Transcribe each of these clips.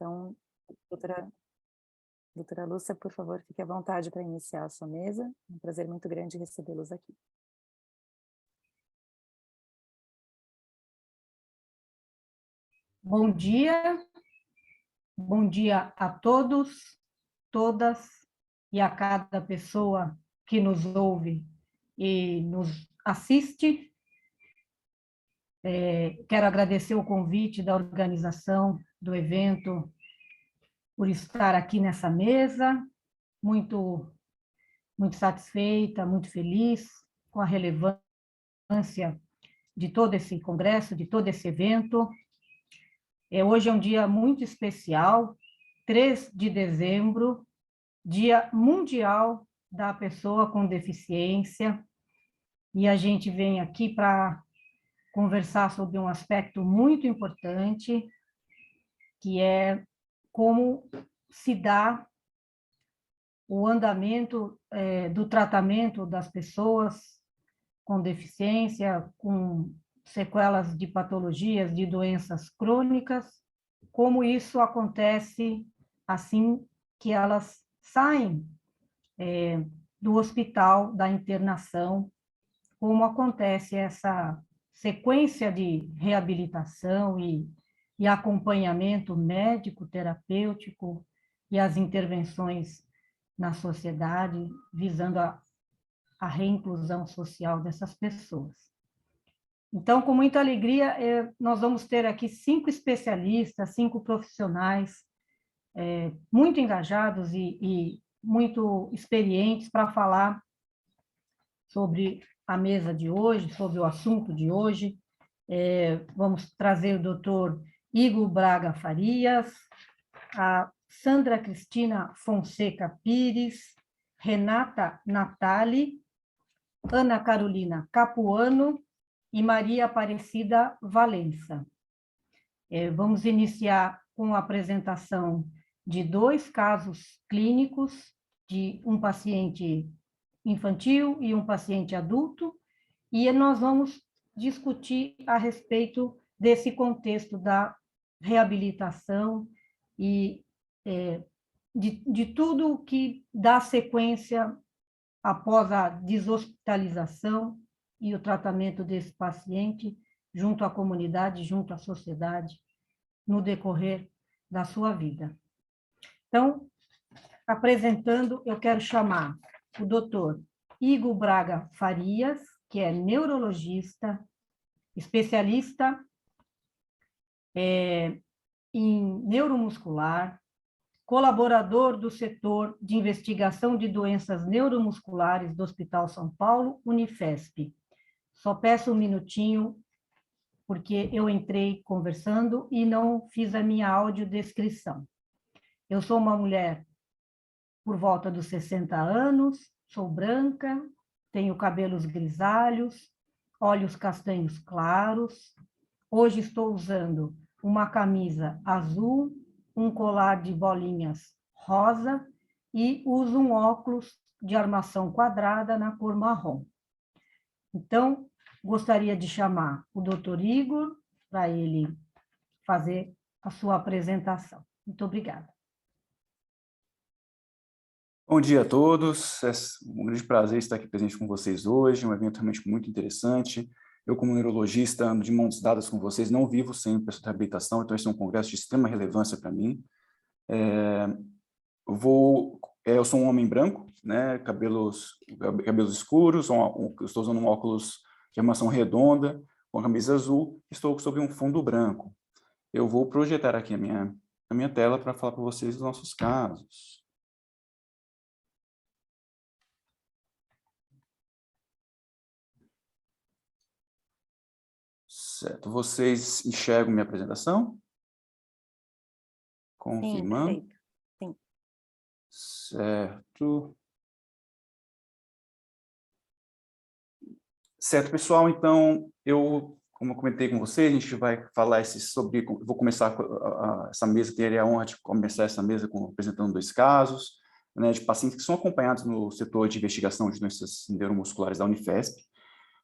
Então, doutora doutora Lúcia, por favor, fique à vontade para iniciar a sua mesa. É um prazer muito grande recebê-los aqui. Bom dia a todos, todas e a cada pessoa que nos ouve e nos assiste. Quero agradecer o convite da organização do evento por estar aqui nessa mesa, muito, muito satisfeita, muito feliz com a relevância de todo esse congresso, de todo esse evento. Hoje é um dia muito especial, 3 de dezembro, Dia Mundial da Pessoa com Deficiência, e a gente vem aqui para conversar sobre um aspecto muito importante, que é como se dá o andamento do tratamento das pessoas com deficiência, com sequelas de patologias, de doenças crônicas, como isso acontece assim que elas saem do hospital, da internação, como acontece essa sequência de reabilitação e acompanhamento médico, terapêutico e as intervenções na sociedade, visando a reinclusão social dessas pessoas. Então, com muita alegria, nós vamos ter aqui 5 especialistas, 5 profissionais muito engajados e muito experientes para falar sobre a mesa de hoje, sobre o assunto de hoje. Vamos trazer o doutor Igor Braga Farias, a Sandra Cristina Fonseca Pires, Renata Natali, Ana Carolina Capuano e Maria Aparecida Valença. Vamos iniciar com a apresentação de 2 casos clínicos de um paciente infantil e um paciente adulto, e nós vamos discutir a respeito desse contexto da reabilitação e de tudo que dá sequência após a deshospitalização e o tratamento desse paciente junto à comunidade, junto à sociedade, no decorrer da sua vida. Então, apresentando, eu quero chamar o doutor Igor Braga Farias, que é neurologista, especialista em neuromuscular, colaborador do setor de investigação de doenças neuromusculares do Hospital São Paulo, Unifesp. Só peço um minutinho, porque eu entrei conversando e não fiz a minha audiodescrição. Eu sou uma mulher por volta dos 60 anos, sou branca, tenho cabelos grisalhos, olhos castanhos claros. Hoje estou usando uma camisa azul, um colar de bolinhas rosa e uso um óculos de armação quadrada na cor marrom. Então, gostaria de chamar o doutor Igor para ele fazer a sua apresentação. Muito obrigada. Bom dia a todos, é um grande prazer estar aqui presente com vocês hoje, um evento realmente muito interessante. Eu, como neurologista, ando de mãos dadas com vocês, não vivo sem essa reabilitação, então esse é um congresso de extrema relevância para mim. Eu sou um homem branco, né, cabelos escuros, estou usando um óculos de armação redonda, com a camisa azul, estou sobre um fundo branco. Eu vou projetar aqui a minha tela para falar para vocês dos nossos casos. Certo, vocês enxergam minha apresentação? Confirmando. Sim, perfeito. Sim. Certo. Certo, pessoal, então, como eu comentei com vocês, a gente vai falar vou começar essa mesa, teria a honra de começar essa mesa apresentando 2 casos, né, de pacientes que são acompanhados no setor de investigação de doenças neuromusculares da Unifesp.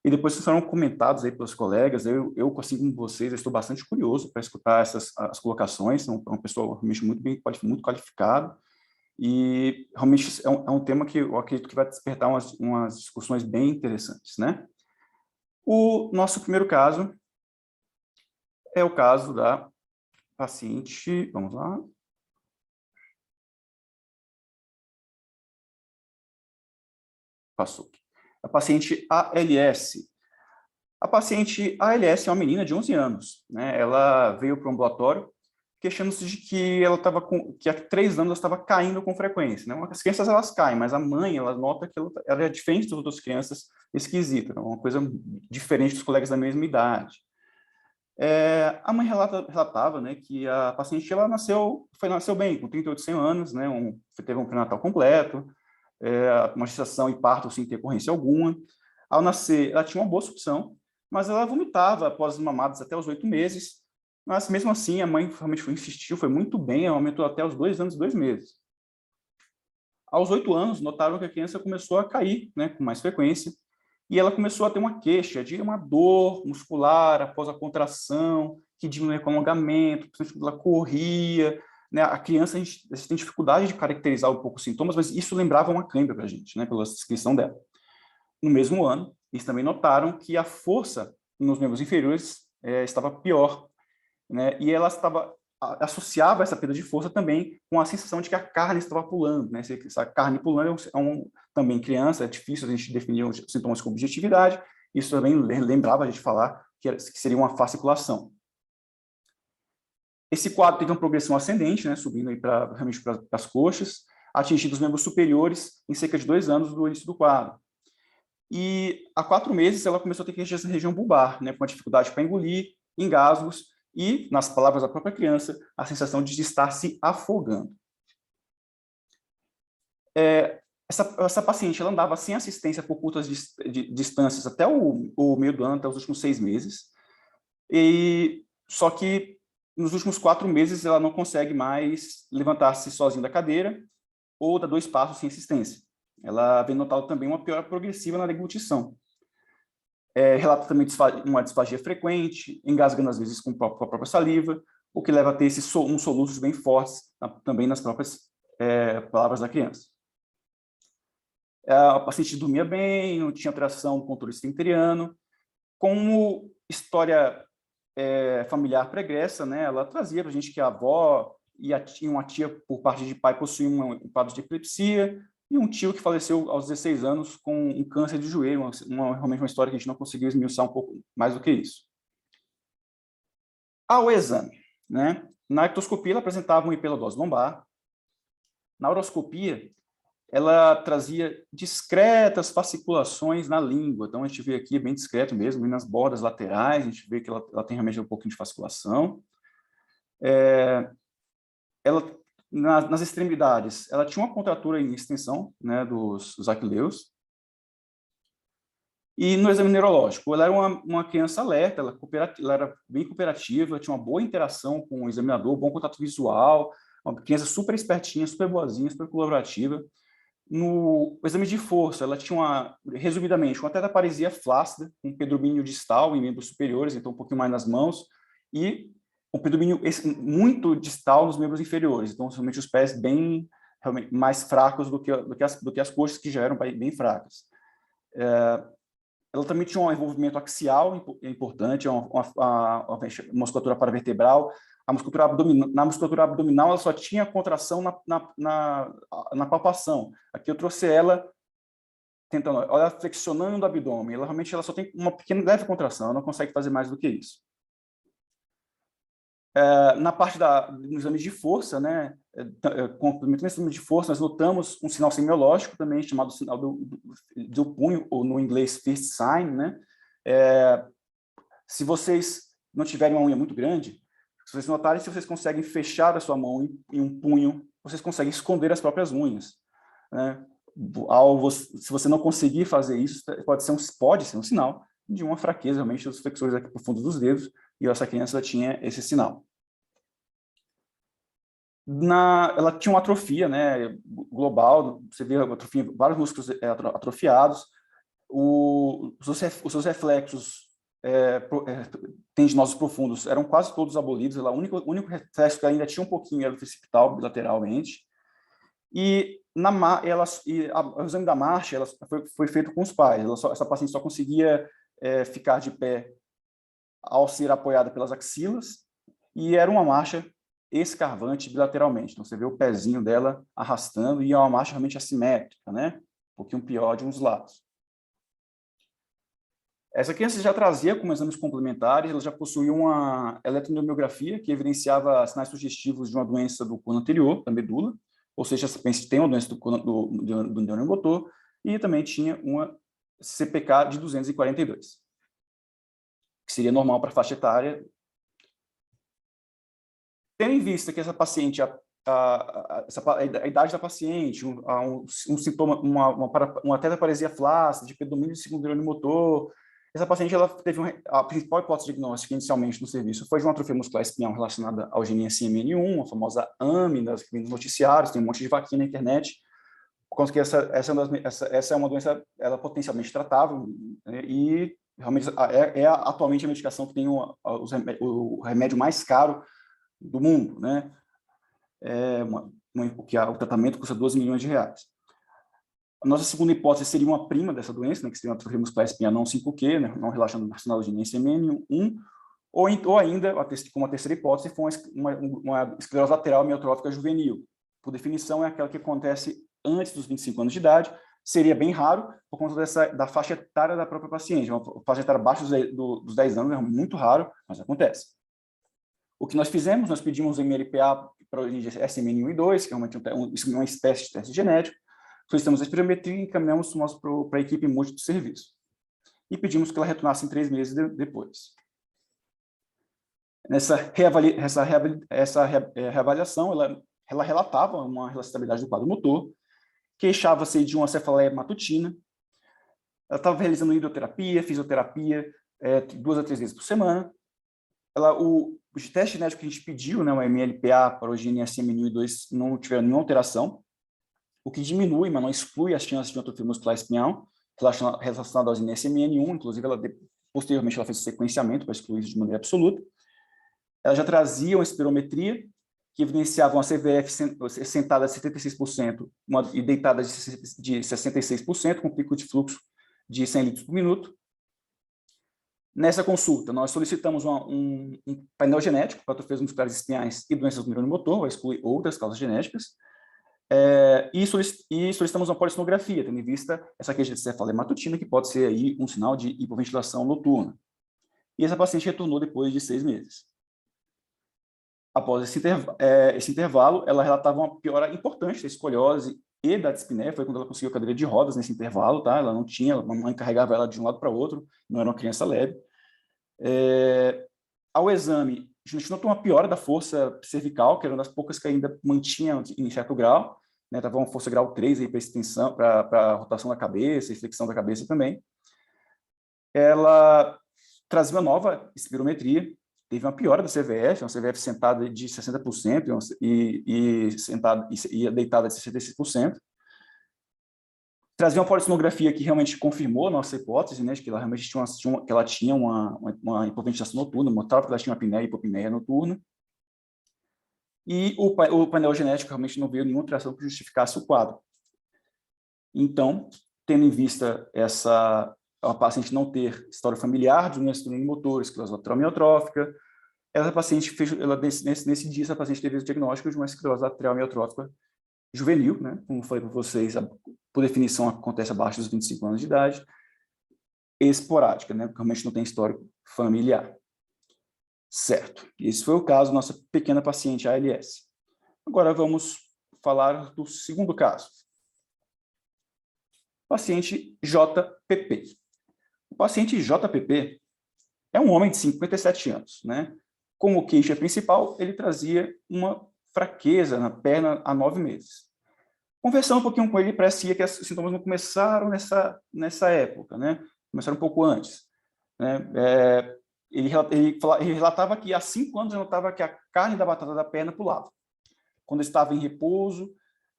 e depois foram comentados aí pelos colegas. Eu assim como vocês, eu estou bastante curioso para escutar as colocações. São uma pessoa realmente muito qualificada, e realmente é um tema que eu acredito que vai despertar umas discussões bem interessantes, né? O nosso primeiro caso é o caso da paciente, vamos lá. Passou aqui. A paciente ALS. A paciente ALS é uma menina de 11 anos, né? Ela veio para o ambulatório queixando-se de que que há 3 anos ela estava caindo com frequência, né? As crianças, elas caem, mas a mãe, ela nota que ela é diferente das outras crianças, esquisita, é uma coisa diferente dos colegas da mesma idade. A mãe relatava, né, que a paciente, ela nasceu bem, com 38 anos, né? Teve um pré-natal completo, uma gestação e parto sem intercorrência alguma. Ao nascer, ela tinha uma boa sucção, mas ela vomitava após as mamadas até os 8 meses, mas mesmo assim a mãe realmente insistiu, foi muito bem, ela aumentou até os 2 anos e 2 meses. Aos 8 anos, notaram que a criança começou a cair, né, com mais frequência, e ela começou a ter uma queixa de uma dor muscular após a contração, que diminuía com o alongamento, ela corria, né? A criança, a gente tem dificuldade de caracterizar um pouco os sintomas, mas isso lembrava uma cãibra para a gente, né, pela descrição dela. No mesmo ano, eles também notaram que a força nos membros inferiores estava pior, né? E ela associava essa perda de força também com a sensação de que a carne estava pulando, né? Essa carne pulando também criança, é difícil a gente definir os sintomas com objetividade. Isso também lembrava a gente falar que seria uma fasciculação. Esse quadro teve uma progressão ascendente, né, subindo aí realmente para as coxas, atingindo os membros superiores em cerca de 2 anos do início do quadro. E há 4 meses ela começou a ter queixa na região bulbar, né, com uma dificuldade para engolir, engasgos e, nas palavras da própria criança, a sensação de estar se afogando. Essa paciente, ela andava sem assistência por curtas distâncias até o meio do ano, até os últimos 6 meses, só que nos últimos 4 meses ela não consegue mais levantar-se sozinha da cadeira ou dar 2 passos sem assistência. Ela vem notado também uma piora progressiva na deglutição. Relata também uma disfagia frequente, engasgando às vezes com a própria saliva, o que leva a ter uns soluços bem fortes também nas próprias palavras da criança. A paciente dormia bem, não tinha alteração do controle esfincteriano. Como história familiar pregressa, né, ela trazia para a gente que a avó e uma tia por parte de pai possuíam um quadro de epilepsia, e um tio que faleceu aos 16 anos com um câncer de joelho, realmente uma história que a gente não conseguiu esmiuçar um pouco mais do que isso. Ao exame, né? Na ectoscopia, ela apresentava uma hiperlordose lombar. Na uroscopia, ela trazia discretas fasciculações na língua. Então, a gente vê aqui bem discreto mesmo, nas bordas laterais, a gente vê que ela tem realmente um pouquinho de fasciculação. Nas extremidades, ela tinha uma contratura em extensão, né, dos aquileus. E no exame neurológico, ela era uma criança alerta, ela era bem cooperativa, tinha uma boa interação com o examinador, bom contato visual, uma criança super espertinha, super boazinha, super colaborativa. No exame de força, ela tinha, resumidamente, uma tetaparesia flácida, um predomínio distal em membros superiores, então um pouquinho mais nas mãos, e um predomínio muito distal nos membros inferiores, então somente os pés bem realmente mais fracos do que as coxas, que já eram bem fracas. Ela também tinha um envolvimento axial importante, uma musculatura paravertebral. Na musculatura abdominal, ela só tinha contração na palpação. Aqui eu trouxe ela tentando, olha, flexionando o abdômen. Ela só tem uma pequena leve contração, ela não consegue fazer mais do que isso. Na parte do exame de força, né, complementando o exame de força, nós notamos um sinal semiológico também, chamado sinal do punho, ou no inglês fist sign, né? Se vocês não tiverem uma unha muito grande, se vocês notarem, se vocês conseguem fechar a sua mão em um punho, vocês conseguem esconder as próprias unhas, né? Se você não conseguir fazer isso, pode ser um sinal de uma fraqueza realmente dos flexores aqui para o fundo dos dedos, e essa criança tinha esse sinal. Ela tinha uma atrofia, né, global, você vê vários músculos atrofiados, os seus reflexos tendinosos profundos eram quase todos abolidos. O único reflexo que ainda tinha um pouquinho era o tricipital bilateralmente. E o exame da marcha foi feito com os pais. Essa paciente só conseguia ficar de pé ao ser apoiada pelas axilas, e era uma marcha escarvante bilateralmente. Então, você vê o pezinho dela arrastando, e é uma marcha realmente assimétrica, né? Um pouquinho pior de uns lados. Essa criança já trazia como exames complementares, ela já possuía uma eletromiografia que evidenciava sinais sugestivos de uma doença do cono anterior, da medula, ou seja, essa paciente tem uma doença do neurônio motor, e também tinha uma CPK de 242, que seria normal para a faixa etária. Tendo em vista que essa paciente, a idade da paciente, um sintoma, uma tetraparesia flácida, de predomínio de segundo neurônio motor, essa paciente ela teve a principal hipótese diagnóstica inicialmente no serviço foi de uma atrofia muscular espinhal relacionada ao gene SMN1, a famosa AMI, das noticiários, tem um monte de vaquinha na internet, por conta que essa é uma doença ela potencialmente tratável, né, e realmente atualmente a medicação que tem o remédio mais caro do mundo, né? O tratamento custa 12 milhões de reais. A nossa segunda hipótese seria uma prima dessa doença, né, que seria uma atrofia muscular espinhal não 5Q, né, não relacionada ao gene SMN1, ou ainda, como a terceira hipótese, foi uma esclerose lateral amiotrófica juvenil. Por definição, é aquela que acontece antes dos 25 anos de idade, seria bem raro por conta da faixa etária da própria paciente. Uma faixa etária abaixo dos 10 anos é muito raro, mas acontece. O que nós fizemos, nós pedimos MLPA para o gene SMN1 e 2, que é uma espécie de teste genético, solicitamos a espirometria e encaminhamos para a equipe multi do serviço. E pedimos que ela retornasse em 3 meses depois. Essa reavaliação, ela relatava uma estabilidade do quadro motor, queixava-se de uma cefaleia matutina, ela estava realizando hidroterapia, fisioterapia, 2 a 3 vezes por semana. O teste genético que a gente pediu, né, o MLPA para o gene SMN1 e 2, não tiveram nenhuma alteração, o que diminui, mas não exclui as chances de uma atrofia muscular espinhal relacionada ao gene SMN1, inclusive posteriormente ela fez sequenciamento para excluir isso de maneira absoluta. Ela já trazia uma espirometria que evidenciava uma CVF sentada de 76% e deitada de 66%, com pico de fluxo de 100 litros por minuto. Nessa consulta, nós solicitamos um painel genético para atrofias musculares espinhais e doenças do neurônio motor, vai excluir outras causas genéticas, e solicitamos uma polissonografia, tendo em vista essa queixa de cefaleia matutina, que pode ser aí um sinal de hipoventilação noturna. E essa paciente retornou depois de 6 meses. Após esse intervalo, ela relatava uma piora importante da escoliose e da dispneia, foi quando ela conseguiu cadeira de rodas nesse intervalo, tá? Ela não tinha, a mamãe carregava ela de um lado para o outro, não era uma criança leve. Ao exame, a gente notou uma piora da força cervical, que era uma das poucas que ainda mantinha em certo grau, né? Estava uma força grau 3 para extensão, para rotação da cabeça e flexão da cabeça também. Ela trazia uma nova espirometria, teve uma piora da CVF, uma CVF sentada de 60% e deitada de 66%. Trazia uma polissonografia que realmente confirmou a nossa hipótese, né, de que ela realmente tinha uma hipoventilação noturna, mostrava que ela tinha uma apneia e hipopneia noturna. E o painel genético realmente não veio nenhuma alteração que justificasse o quadro. Então, tendo em vista a paciente não ter história familiar de doença do neurônio motor, esclerose lateral amiotrófica, nesse dia, essa paciente teve o diagnóstico de uma esclerose lateral amiotrófica juvenil, né? Como falei para vocês, por definição acontece abaixo dos 25 anos de idade, esporádica, né? Porque realmente não tem histórico familiar. Certo. Esse foi o caso da nossa pequena paciente ALS. Agora vamos falar do segundo caso. Paciente JPP. O paciente JPP é um homem de 57 anos, né? Como queixa principal, ele trazia uma fraqueza na perna há 9 meses. Conversando um pouquinho com ele, parecia que os sintomas não começaram nessa época, né? Começaram um pouco antes, né? Ele relatava que há 5 anos eu notava que a carne da batata da perna pulava, quando estava em repouso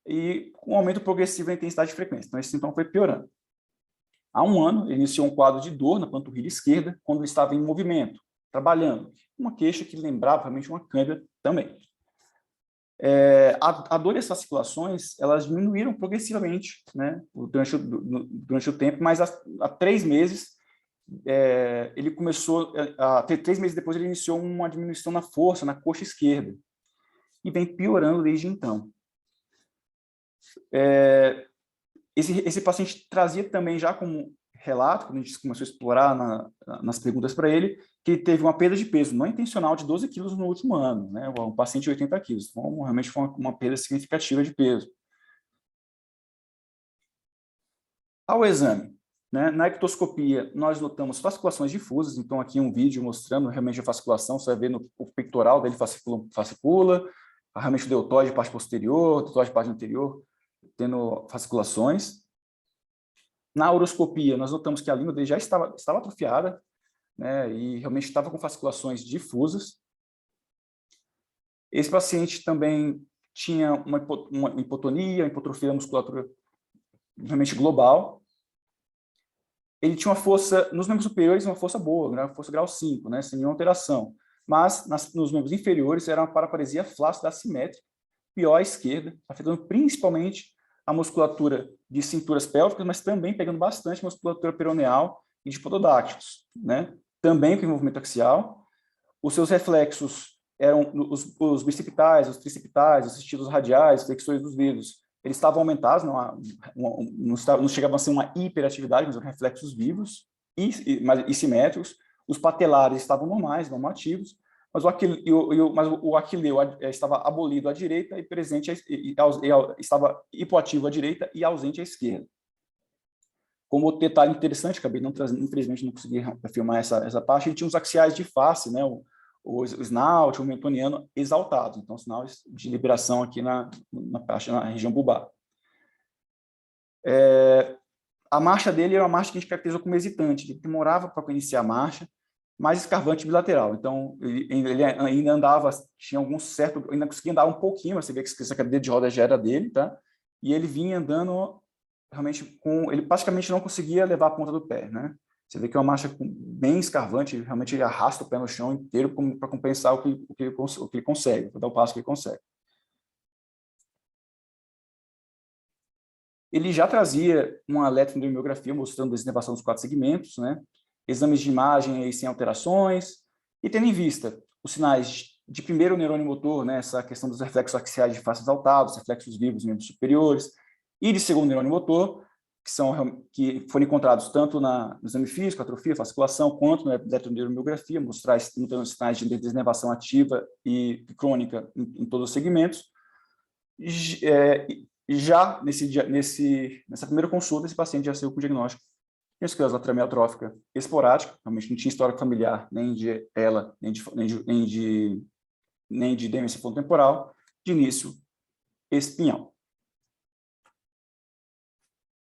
e com um aumento progressivo da intensidade de frequência. Então, esse sintoma foi piorando. Há um ano, ele iniciou um quadro de dor na panturrilha esquerda quando ele estava em movimento, trabalhando. Uma queixa que lembrava realmente uma câimbra também. A dor e as fasciculações, elas diminuíram progressivamente, né, durante o tempo, mas há 3 meses, ele começou, 3 meses depois ele iniciou uma diminuição na força, na coxa esquerda, e vem piorando desde então. Esse paciente trazia também já como relato, quando a gente começou a explorar nas perguntas para ele, que ele teve uma perda de peso não intencional de 12 quilos no último ano, né? Um paciente de 80 quilos. Então, realmente foi uma perda significativa de peso. Ao exame, né? Na ectoscopia, nós notamos fasciculações difusas, então aqui um vídeo mostrando realmente a fasciculação, você vai ver o pectoral dele fascicula, realmente o deltoide, parte posterior, deltoide, parte anterior, tendo fasciculações. Na uroscopia, nós notamos que a língua dele já estava atrofiada, né, e realmente estava com fasciculações difusas. Esse paciente também tinha uma hipotonia, hipotrofia da musculatura realmente global. Ele tinha uma força, nos membros superiores, uma força boa, né, uma força grau 5, né, sem nenhuma alteração. Mas nos membros inferiores era uma paraparesia flácida assimétrica, pior à esquerda, afetando principalmente a musculatura de cinturas pélvicas, mas também pegando bastante a musculatura peroneal e de pododáctilos, né? Também com movimento axial. Os seus reflexos eram os bicipitais, os tricipitais, os estilos radiais, os flexores dos dedos. Eles estavam aumentados, não chegavam a ser uma hiperatividade, mas eram reflexos vivos e simétricos. Os patelares estavam normais, normativos, mas o aquileu estava abolido à direita e presente, estava hipoativo à direita e ausente à esquerda. Como detalhe interessante, acabei não trazendo, infelizmente não consegui filmar essa parte, ele tinha os axiais de face, né, o snout, o mentoniano exaltados, então sinais de liberação aqui na região bulbar. A marcha dele era uma marcha que a gente caracterizou como hesitante, ele demorava para iniciar a marcha, mais escarvante bilateral. Então, ele ainda andava, tinha algum certo, ainda conseguia andar um pouquinho, você vê que essa cadeira de rodas já era dele, tá? E ele vinha andando realmente ele praticamente não conseguia levar a ponta do pé, né? Você vê que é uma marcha bem escarvante, realmente ele arrasta o pé no chão inteiro para compensar o que ele consegue, para dar o passo que ele consegue. Ele já trazia uma eletroendoscopiografia mostrando a desinervação dos 4 segmentos, né? Exames de imagem aí sem alterações, e tendo em vista os sinais de primeiro neurônio motor, né? Essa questão dos reflexos axiais de face exaltados, reflexos vivos em membros superiores, e de segundo neurônio motor, que foram encontrados tanto no exame físico, atrofia, fasciculação, quanto na eletroendoscopiografia, mostrando sinais de desinervação ativa e crônica em todos os segmentos. Já nessa primeira consulta, esse paciente já saiu com o diagnóstico de esclerose lateral amiotrófica esporádica, realmente não tinha história familiar nem de ELA, nem de demência frontotemporal, de início espinhal.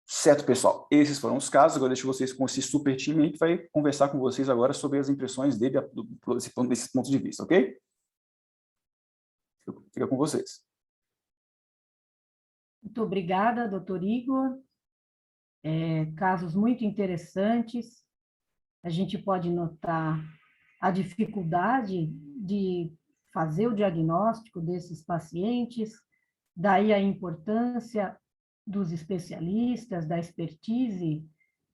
Certo, pessoal? Esses foram os casos. Agora deixo vocês com esse super time aí que vai conversar com vocês agora sobre as impressões dele desse ponto de vista, ok? Fica com vocês. Muito obrigada, doutor Igor. Casos muito interessantes. A gente pode notar a dificuldade de fazer o diagnóstico desses pacientes, daí a importância dos especialistas, da expertise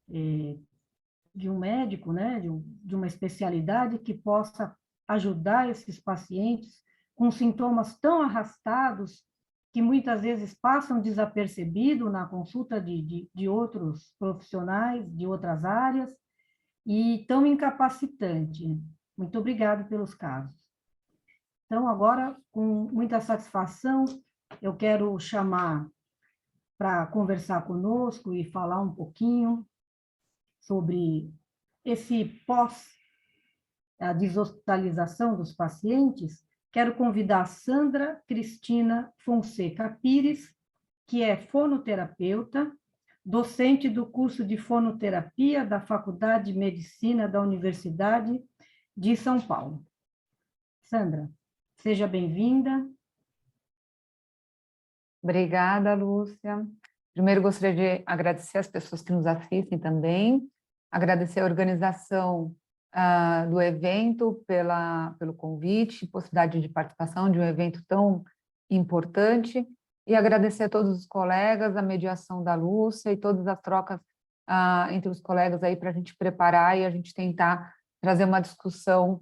de um médico, né, de uma especialidade que possa ajudar esses pacientes com sintomas tão arrastados que muitas vezes passam desapercebido na consulta de outros profissionais, de outras áreas, e tão incapacitante. Muito obrigado pelos casos. Então, agora, com muita satisfação, eu quero chamar para conversar conosco e falar um pouquinho sobre esse a deshospitalização dos pacientes. Quero convidar a Sandra Cristina Fonseca Pires, que é fonoterapeuta, docente do curso de fonoterapia da Faculdade de Medicina da Universidade de São Paulo. Sandra, seja bem-vinda. Obrigada, Lúcia. Primeiro, gostaria de agradecer as pessoas que nos assistem também, agradecer a organização do evento pelo convite, possibilidade de participação de um evento tão importante, e agradecer a todos os colegas, a mediação da Lúcia e todas as trocas entre os colegas aí para a gente preparar e a gente tentar trazer uma discussão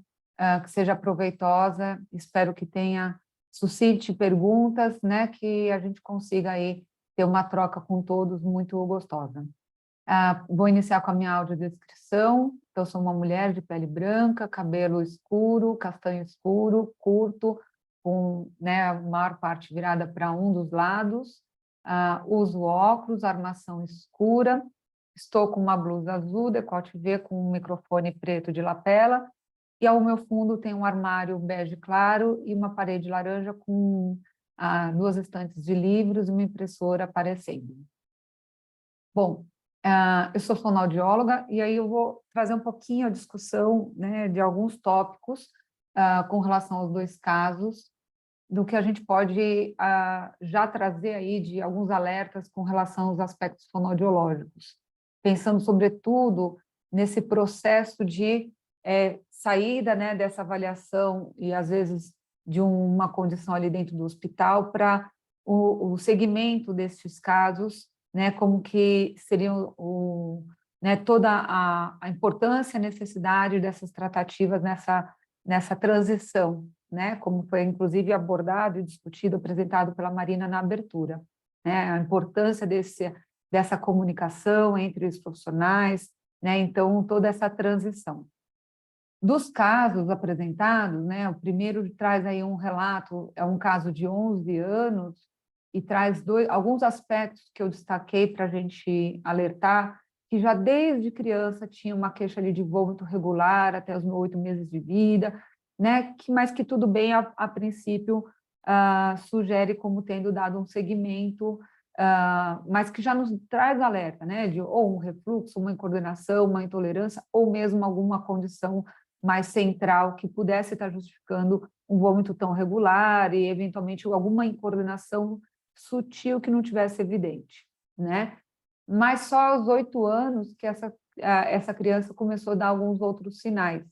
que seja proveitosa. Espero que suscite perguntas, né, que a gente consiga aí ter uma troca com todos muito gostosa. Vou iniciar com a minha audiodescrição. Então, sou uma mulher de pele branca, cabelo escuro, castanho escuro, curto, com, né, a maior parte virada para um dos lados. Uso óculos, armação escura. Estou com uma blusa azul, decote V, com um microfone preto de lapela. E ao meu fundo tem um armário bege claro e uma parede laranja com 2 estantes de livros e uma impressora aparecendo. Bom, eu sou fonoaudióloga e aí eu vou trazer um pouquinho a discussão, né, de alguns tópicos com relação aos 2 casos, do que a gente pode já trazer aí de alguns alertas com relação aos aspectos fonoaudiológicos, pensando sobretudo nesse processo de saída, né, dessa avaliação e às vezes de uma condição ali dentro do hospital para o segmento desses casos, né, como que seriam né, toda a importância e a necessidade dessas tratativas nessa transição, né, como foi inclusive abordado e discutido, apresentado pela Marina na abertura, né, a importância dessa comunicação entre os profissionais, né, então toda essa transição. Dos casos apresentados, né, o primeiro traz aí um relato, é um caso de 11 anos, e traz alguns aspectos que eu destaquei para a gente alertar, que já desde criança tinha uma queixa ali de vômito regular até os 8 meses de vida, né, mas que tudo bem, a princípio, sugere como tendo dado um segmento, mas que já nos traz alerta, né, de ou um refluxo, uma incoordenação, uma intolerância, ou mesmo alguma condição mais central que pudesse estar justificando um vômito tão regular e, eventualmente, alguma incoordenação sutil que não tivesse evidente, né? Mas só aos 8 anos que essa criança começou a dar alguns outros sinais.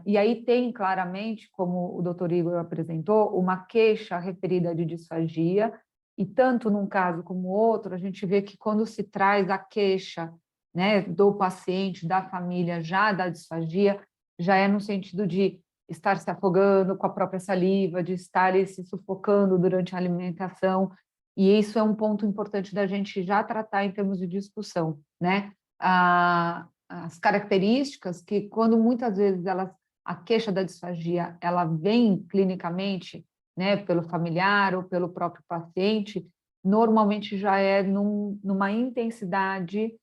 E aí tem claramente, como o doutor Igor apresentou, uma queixa referida de disfagia, e tanto num caso como outro, a gente vê que quando se traz a queixa, né, do paciente, da família, já da disfagia, já é no sentido de estar se afogando com a própria saliva, de estar se sufocando durante a alimentação, e isso é um ponto importante da gente já tratar em termos de discussão, né? As características que, quando muitas vezes a queixa da disfagia, ela vem clinicamente, né, pelo familiar ou pelo próprio paciente, normalmente já é numa intensidade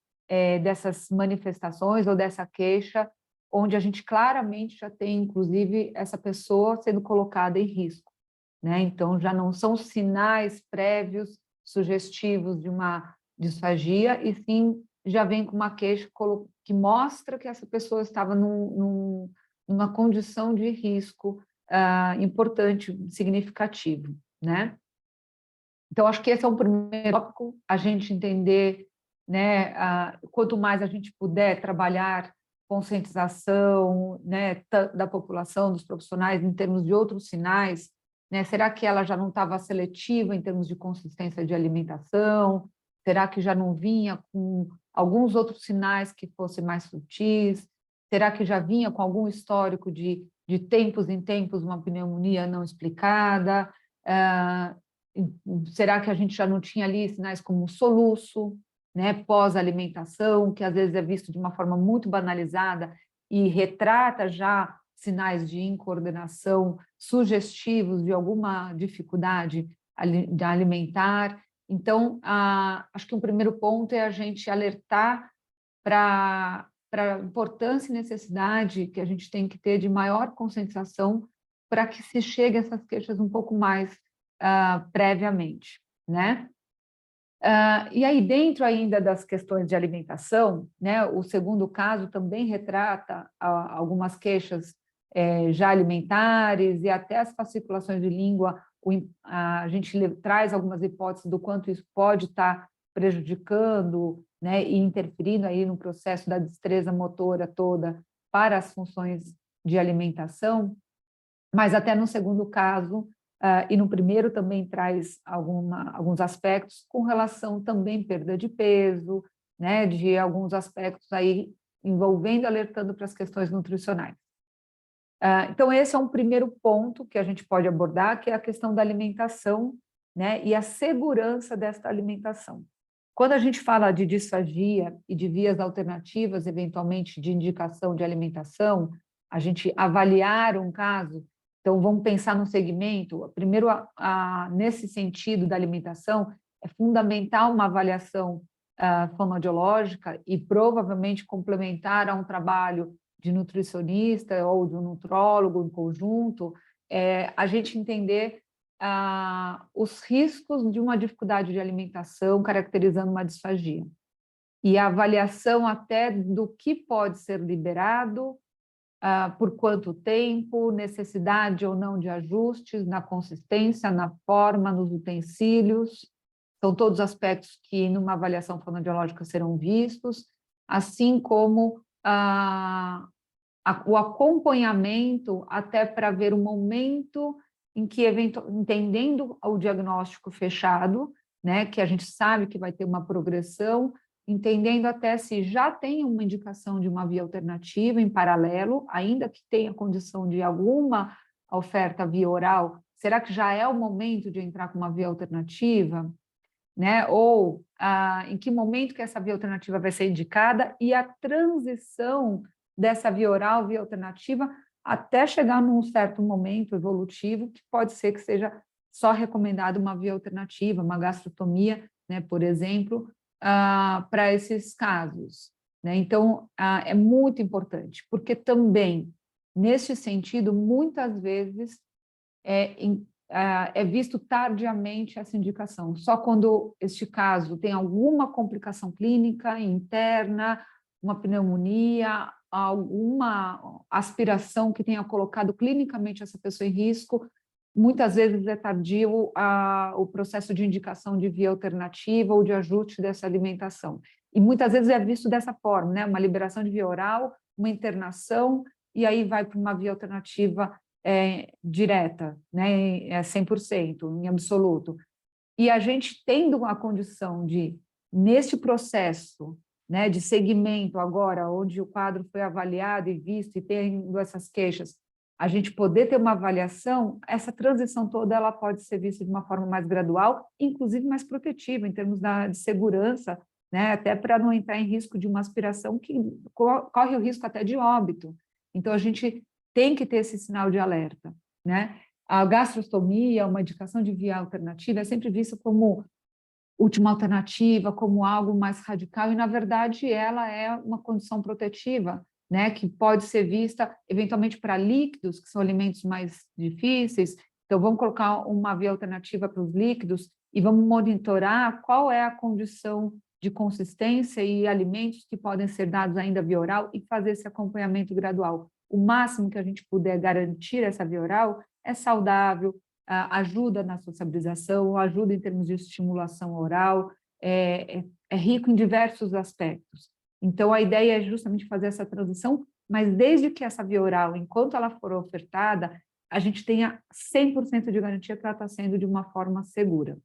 dessas manifestações ou dessa queixa, onde a gente claramente já tem, inclusive, essa pessoa sendo colocada em risco, né? Então, já não são sinais prévios sugestivos de uma disfagia, e sim já vem com uma queixa que mostra que essa pessoa estava numa condição de risco importante, significativo, né? Então, acho que esse é um primeiro tópico, a gente entender, né, quanto mais a gente puder trabalhar conscientização, né, da população, dos profissionais, em termos de outros sinais, né? Será que ela já não estava seletiva em termos de consistência de alimentação? Será que já não vinha com alguns outros sinais que fossem mais sutis? Será que já vinha com algum histórico de tempos em tempos uma pneumonia não explicada? Será que a gente já não tinha ali sinais como soluço, né, pós-alimentação, que às vezes é visto de uma forma muito banalizada e retrata já sinais de incoordenação sugestivos de alguma dificuldade alimentar? Então, acho que um primeiro ponto é a gente alertar para a importância e necessidade que a gente tem que ter de maior conscientização para que se chegue a essas queixas um pouco mais previamente, né? E aí, dentro ainda das questões de alimentação, né, o segundo caso também retrata algumas queixas já alimentares e até as fasciculações de língua a gente traz algumas hipóteses do quanto isso pode estar prejudicando, né, e interferindo aí no processo da destreza motora toda para as funções de alimentação, mas até no segundo caso, e no primeiro também traz alguns aspectos com relação também perda de peso, né, de alguns aspectos aí envolvendo, alertando para as questões nutricionais. Então, esse é um primeiro ponto que a gente pode abordar, que é a questão da alimentação, né, e a segurança desta alimentação. Quando a gente fala de disfagia e de vias alternativas, eventualmente, de indicação de alimentação, a gente avaliar um caso, então vamos pensar no segmento. Primeiro, nesse sentido da alimentação, é fundamental uma avaliação fonoaudiológica e provavelmente complementar a um trabalho de nutricionista ou de um nutrólogo em conjunto, a gente entender os riscos de uma dificuldade de alimentação caracterizando uma disfagia. E a avaliação até do que pode ser liberado, por quanto tempo, necessidade ou não de ajustes na consistência, na forma, nos utensílios. São todos aspectos que, numa avaliação fonoaudiológica, serão vistos, assim como o acompanhamento até para ver o momento em que, entendendo o diagnóstico fechado, né, que a gente sabe que vai ter uma progressão, entendendo até se já tem uma indicação de uma via alternativa em paralelo, ainda que tenha condição de alguma oferta via oral, será que já é o momento de entrar com uma via alternativa? Né? Ou em que momento que essa via alternativa vai ser indicada e a transição dessa via oral, via alternativa, até chegar num certo momento evolutivo que pode ser que seja só recomendado uma via alternativa, uma gastrotomia, né, por exemplo, para esses casos. Né? Então, é muito importante, porque também, nesse sentido, muitas vezes é visto tardiamente essa indicação, só quando este caso tem alguma complicação clínica interna, uma pneumonia, alguma aspiração que tenha colocado clinicamente essa pessoa em risco, muitas vezes é tardio o processo de indicação de via alternativa ou de ajuste dessa alimentação. E muitas vezes é visto dessa forma, né? Uma liberação de via oral, uma internação, e aí vai para uma via alternativa direta, né? 100%, em absoluto. E a gente tendo a condição de, neste processo, né, de segmento agora, onde o quadro foi avaliado e visto e tendo essas queixas, a gente poder ter uma avaliação, essa transição toda ela pode ser vista de uma forma mais gradual, inclusive mais protetiva, em termos de segurança, né, até para não entrar em risco de uma aspiração que corre o risco até de óbito. Então, a gente tem que ter esse sinal de alerta. Né? A gastrostomia, uma indicação de via alternativa, é sempre vista como última alternativa, como algo mais radical, e, na verdade, ela é uma condição protetiva, né, que pode ser vista, eventualmente, para líquidos, que são alimentos mais difíceis. Então, vamos colocar uma via alternativa para os líquidos e vamos monitorar qual é a condição de consistência e alimentos que podem ser dados ainda via oral e fazer esse acompanhamento gradual. O máximo que a gente puder garantir essa via oral é saudável, ajuda na sociabilização, ajuda em termos de estimulação oral, é rico em diversos aspectos. Então, a ideia é justamente fazer essa transição, mas desde que essa via oral, enquanto ela for ofertada, a gente tenha 100% de garantia que ela está sendo de uma forma segura.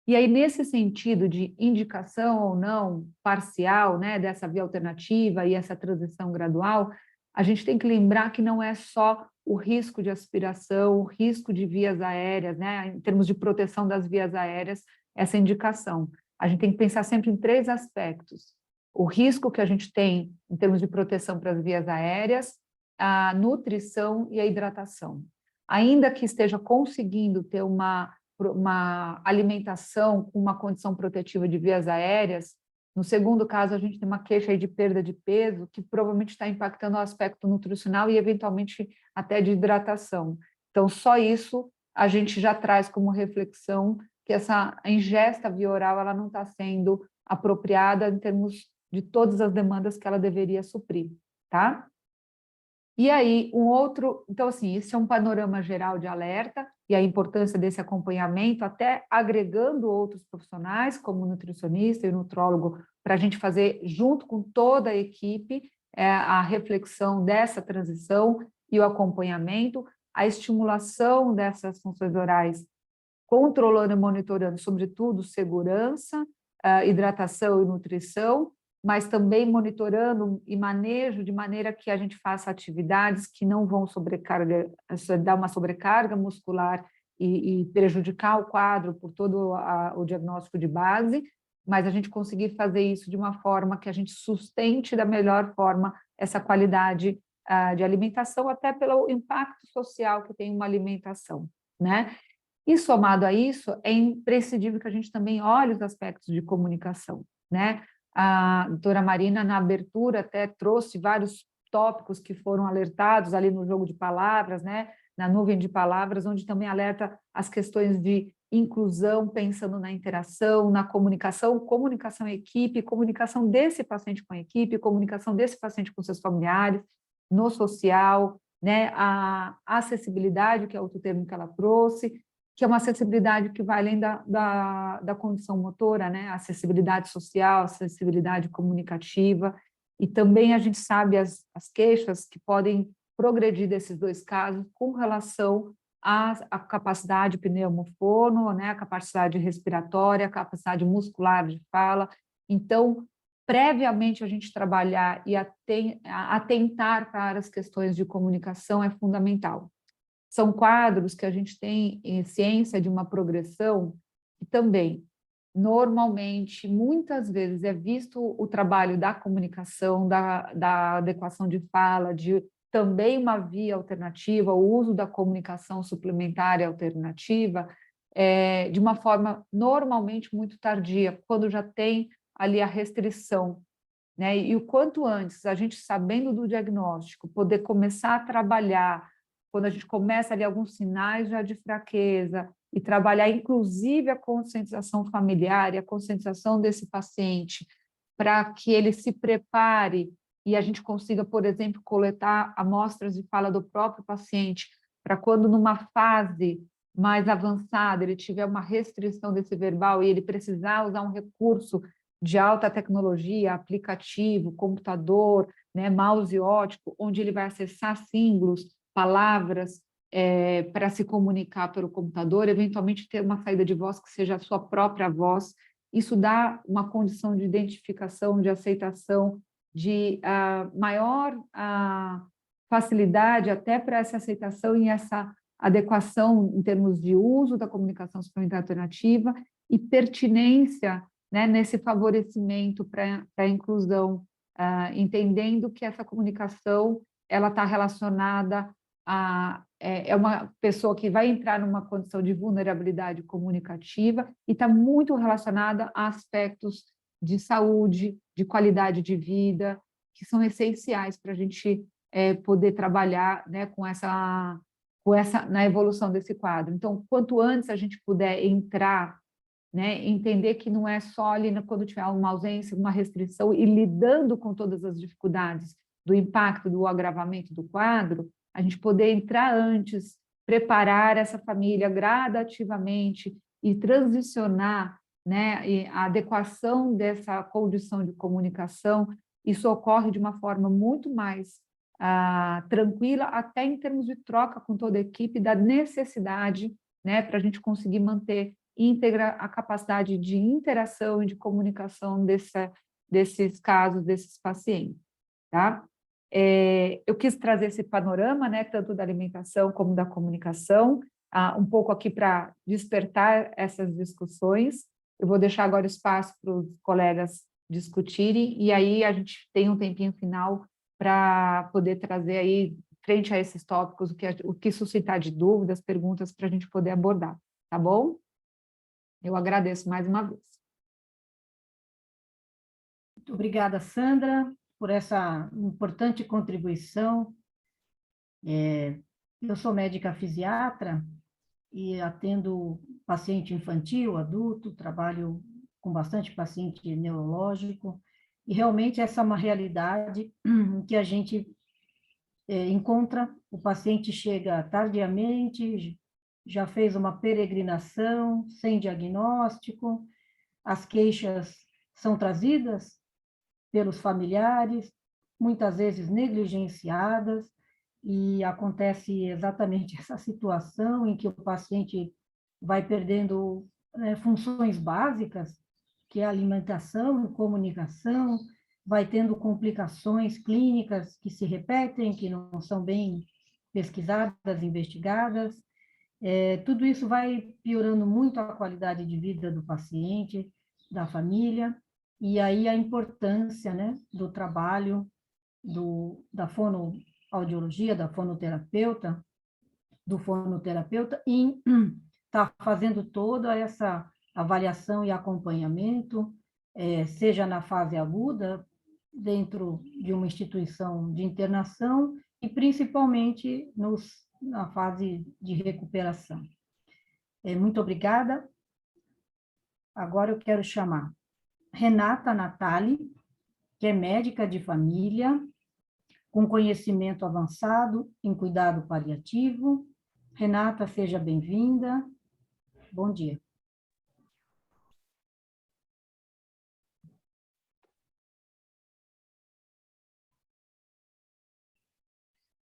E aí, nesse sentido de indicação ou não parcial, né, dessa via alternativa e essa transição gradual, a gente tem que lembrar que não é só o risco de aspiração, o risco de vias aéreas, né, em termos de proteção das vias aéreas, essa indicação. A gente tem que pensar sempre em 3 aspectos. O risco que a gente tem em termos de proteção para as vias aéreas, a nutrição e a hidratação. Ainda que esteja conseguindo ter uma alimentação com uma condição protetiva de vias aéreas, no segundo caso, a gente tem uma queixa aí de perda de peso, que provavelmente está impactando o aspecto nutricional e, eventualmente, até de hidratação. Então, só isso a gente já traz como reflexão que essa ingesta via oral ela não está sendo apropriada em termos de todas as demandas que ela deveria suprir, tá? E aí, então assim, isso é um panorama geral de alerta e a importância desse acompanhamento, até agregando outros profissionais, como nutricionista e nutrólogo, para a gente fazer, junto com toda a equipe, a reflexão dessa transição e o acompanhamento, a estimulação dessas funções orais, controlando e monitorando, sobretudo, segurança, hidratação e nutrição, mas também monitorando e manejo de maneira que a gente faça atividades que não vão dar uma sobrecarga muscular e prejudicar o quadro por todo o diagnóstico de base, mas a gente conseguir fazer isso de uma forma que a gente sustente da melhor forma essa qualidade de alimentação, até pelo impacto social que tem uma alimentação, né? E somado a isso, é imprescindível que a gente também olhe os aspectos de comunicação, né? A doutora Marina, na abertura, até trouxe vários tópicos que foram alertados ali no jogo de palavras, né? Na nuvem de palavras, onde também alerta as questões de inclusão, pensando na interação, na comunicação em equipe, comunicação desse paciente com a equipe, comunicação desse paciente com seus familiares, no social, né? A acessibilidade, que é outro termo que ela trouxe, que é uma acessibilidade que vai além da condição motora, né? Acessibilidade social, acessibilidade comunicativa, e também a gente sabe as queixas que podem progredir desses dois casos com relação à capacidade pneumofono, né? A capacidade respiratória, a capacidade muscular de fala. Então, previamente a gente trabalhar e atentar para as questões de comunicação é fundamental. São quadros que a gente tem ciência de uma progressão que também, normalmente, muitas vezes é visto o trabalho da comunicação, da adequação de fala, de também uma via alternativa, o uso da comunicação suplementar e alternativa, de uma forma normalmente muito tardia, quando já tem ali a restrição, né? E o quanto antes, a gente sabendo do diagnóstico, poder começar a trabalhar, quando a gente começa ali alguns sinais já de fraqueza, e trabalhar inclusive a conscientização familiar e a conscientização desse paciente, para que ele se prepare e a gente consiga, por exemplo, coletar amostras de fala do próprio paciente, para quando numa fase mais avançada ele tiver uma restrição desse verbal e ele precisar usar um recurso de alta tecnologia, aplicativo, computador, né, mouse ótico, onde ele vai acessar símbolos, palavras, para se comunicar pelo computador, eventualmente ter uma saída de voz que seja a sua própria voz. Isso dá uma condição de identificação, de aceitação, de maior facilidade até para essa aceitação e essa adequação em termos de uso da comunicação suplementar alternativa e pertinência, né, nesse favorecimento para a inclusão, entendendo que essa comunicação ela está relacionada é uma pessoa que vai entrar numa condição de vulnerabilidade comunicativa e está muito relacionada a aspectos de saúde, de qualidade de vida, que são essenciais para a gente poder trabalhar, né, com essa na evolução desse quadro. Então, quanto antes a gente puder entrar, né, entender que não é só ali quando tiver uma ausência, uma restrição, e lidando com todas as dificuldades do impacto do agravamento do quadro, a gente poder entrar antes, preparar essa família gradativamente e transicionar, né, a adequação dessa condição de comunicação, isso ocorre de uma forma muito mais tranquila, até em termos de troca com toda a equipe, da necessidade, né, para a gente conseguir manter íntegra a capacidade de interação e de comunicação desses casos, desses pacientes, tá? Eu quis trazer esse panorama, né, tanto da alimentação como da comunicação, um pouco aqui para despertar essas discussões. Eu vou deixar agora espaço para os colegas discutirem, e aí a gente tem um tempinho final para poder trazer aí, frente a esses tópicos, o que suscitar de dúvidas, perguntas, para a gente poder abordar, tá bom? Eu agradeço mais uma vez. Muito obrigada, Sandra, por essa importante contribuição. Eu sou médica fisiatra e atendo paciente infantil, adulto, trabalho com bastante paciente neurológico, e realmente essa é uma realidade que a gente encontra, o paciente chega tardiamente, já fez uma peregrinação, sem diagnóstico, as queixas são trazidas pelos familiares, muitas vezes negligenciadas, e acontece exatamente essa situação em que o paciente vai perdendo funções básicas, que é a alimentação e comunicação, vai tendo complicações clínicas que se repetem, que não são bem pesquisadas, investigadas. Tudo isso vai piorando muito a qualidade de vida do paciente, da família, e aí a importância, né, do trabalho da fonoaudiologia, do fonoterapeuta, em estar fazendo toda essa avaliação e acompanhamento, seja na fase aguda, dentro de uma instituição de internação, e principalmente na fase de recuperação. Muito obrigada. Agora eu quero chamar Renata Natali, que é médica de família, com conhecimento avançado em cuidado paliativo. Renata, seja bem-vinda. Bom dia.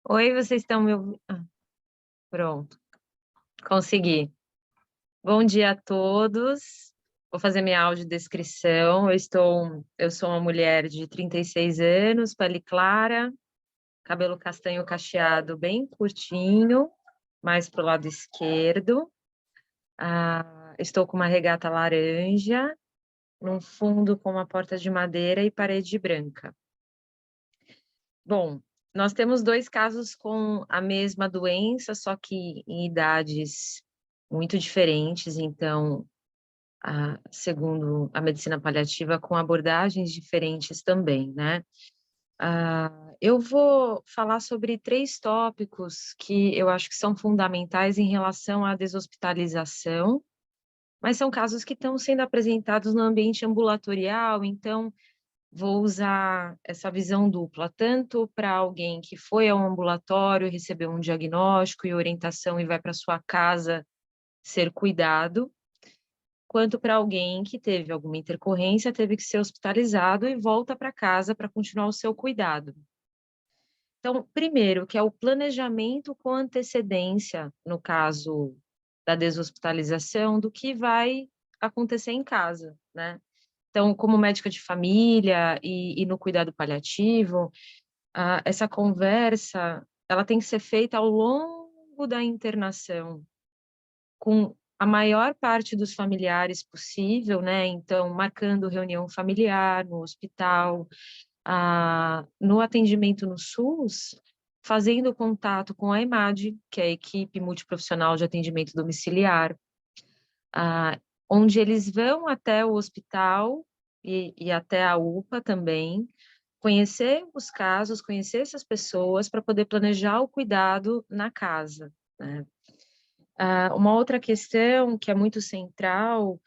Oi, vocês estão me ouvindo? Pronto, consegui. Bom dia a todos. Vou fazer minha audiodescrição. Eu sou uma mulher de 36 anos, pele clara, cabelo castanho cacheado bem curtinho, mais para o lado esquerdo. Estou com uma regata laranja, num fundo com uma porta de madeira e parede branca. Bom, nós temos 2 casos com a mesma doença, só que em idades muito diferentes, então, segundo a medicina paliativa, com abordagens diferentes também, né? Eu vou falar sobre 3 tópicos que eu acho que são fundamentais em relação à deshospitalização, mas são casos que estão sendo apresentados no ambiente ambulatorial, então vou usar essa visão dupla, tanto para alguém que foi ao ambulatório, recebeu um diagnóstico e orientação e vai para sua casa ser cuidado, quanto para alguém que teve alguma intercorrência, teve que ser hospitalizado e volta para casa para continuar o seu cuidado. Então, primeiro, que é o planejamento com antecedência, no caso da deshospitalização, do que vai acontecer em casa, né? Então, como médica de família e no cuidado paliativo, essa conversa, ela tem que ser feita ao longo da internação, com a maior parte dos familiares possível, né? Então, marcando reunião familiar no hospital, no atendimento no SUS, fazendo contato com a EMAD, que é a equipe multiprofissional de atendimento domiciliar, onde eles vão até o hospital e até a UPA também, conhecer os casos, conhecer essas pessoas para poder planejar o cuidado na casa, né? Uma outra questão que é muito central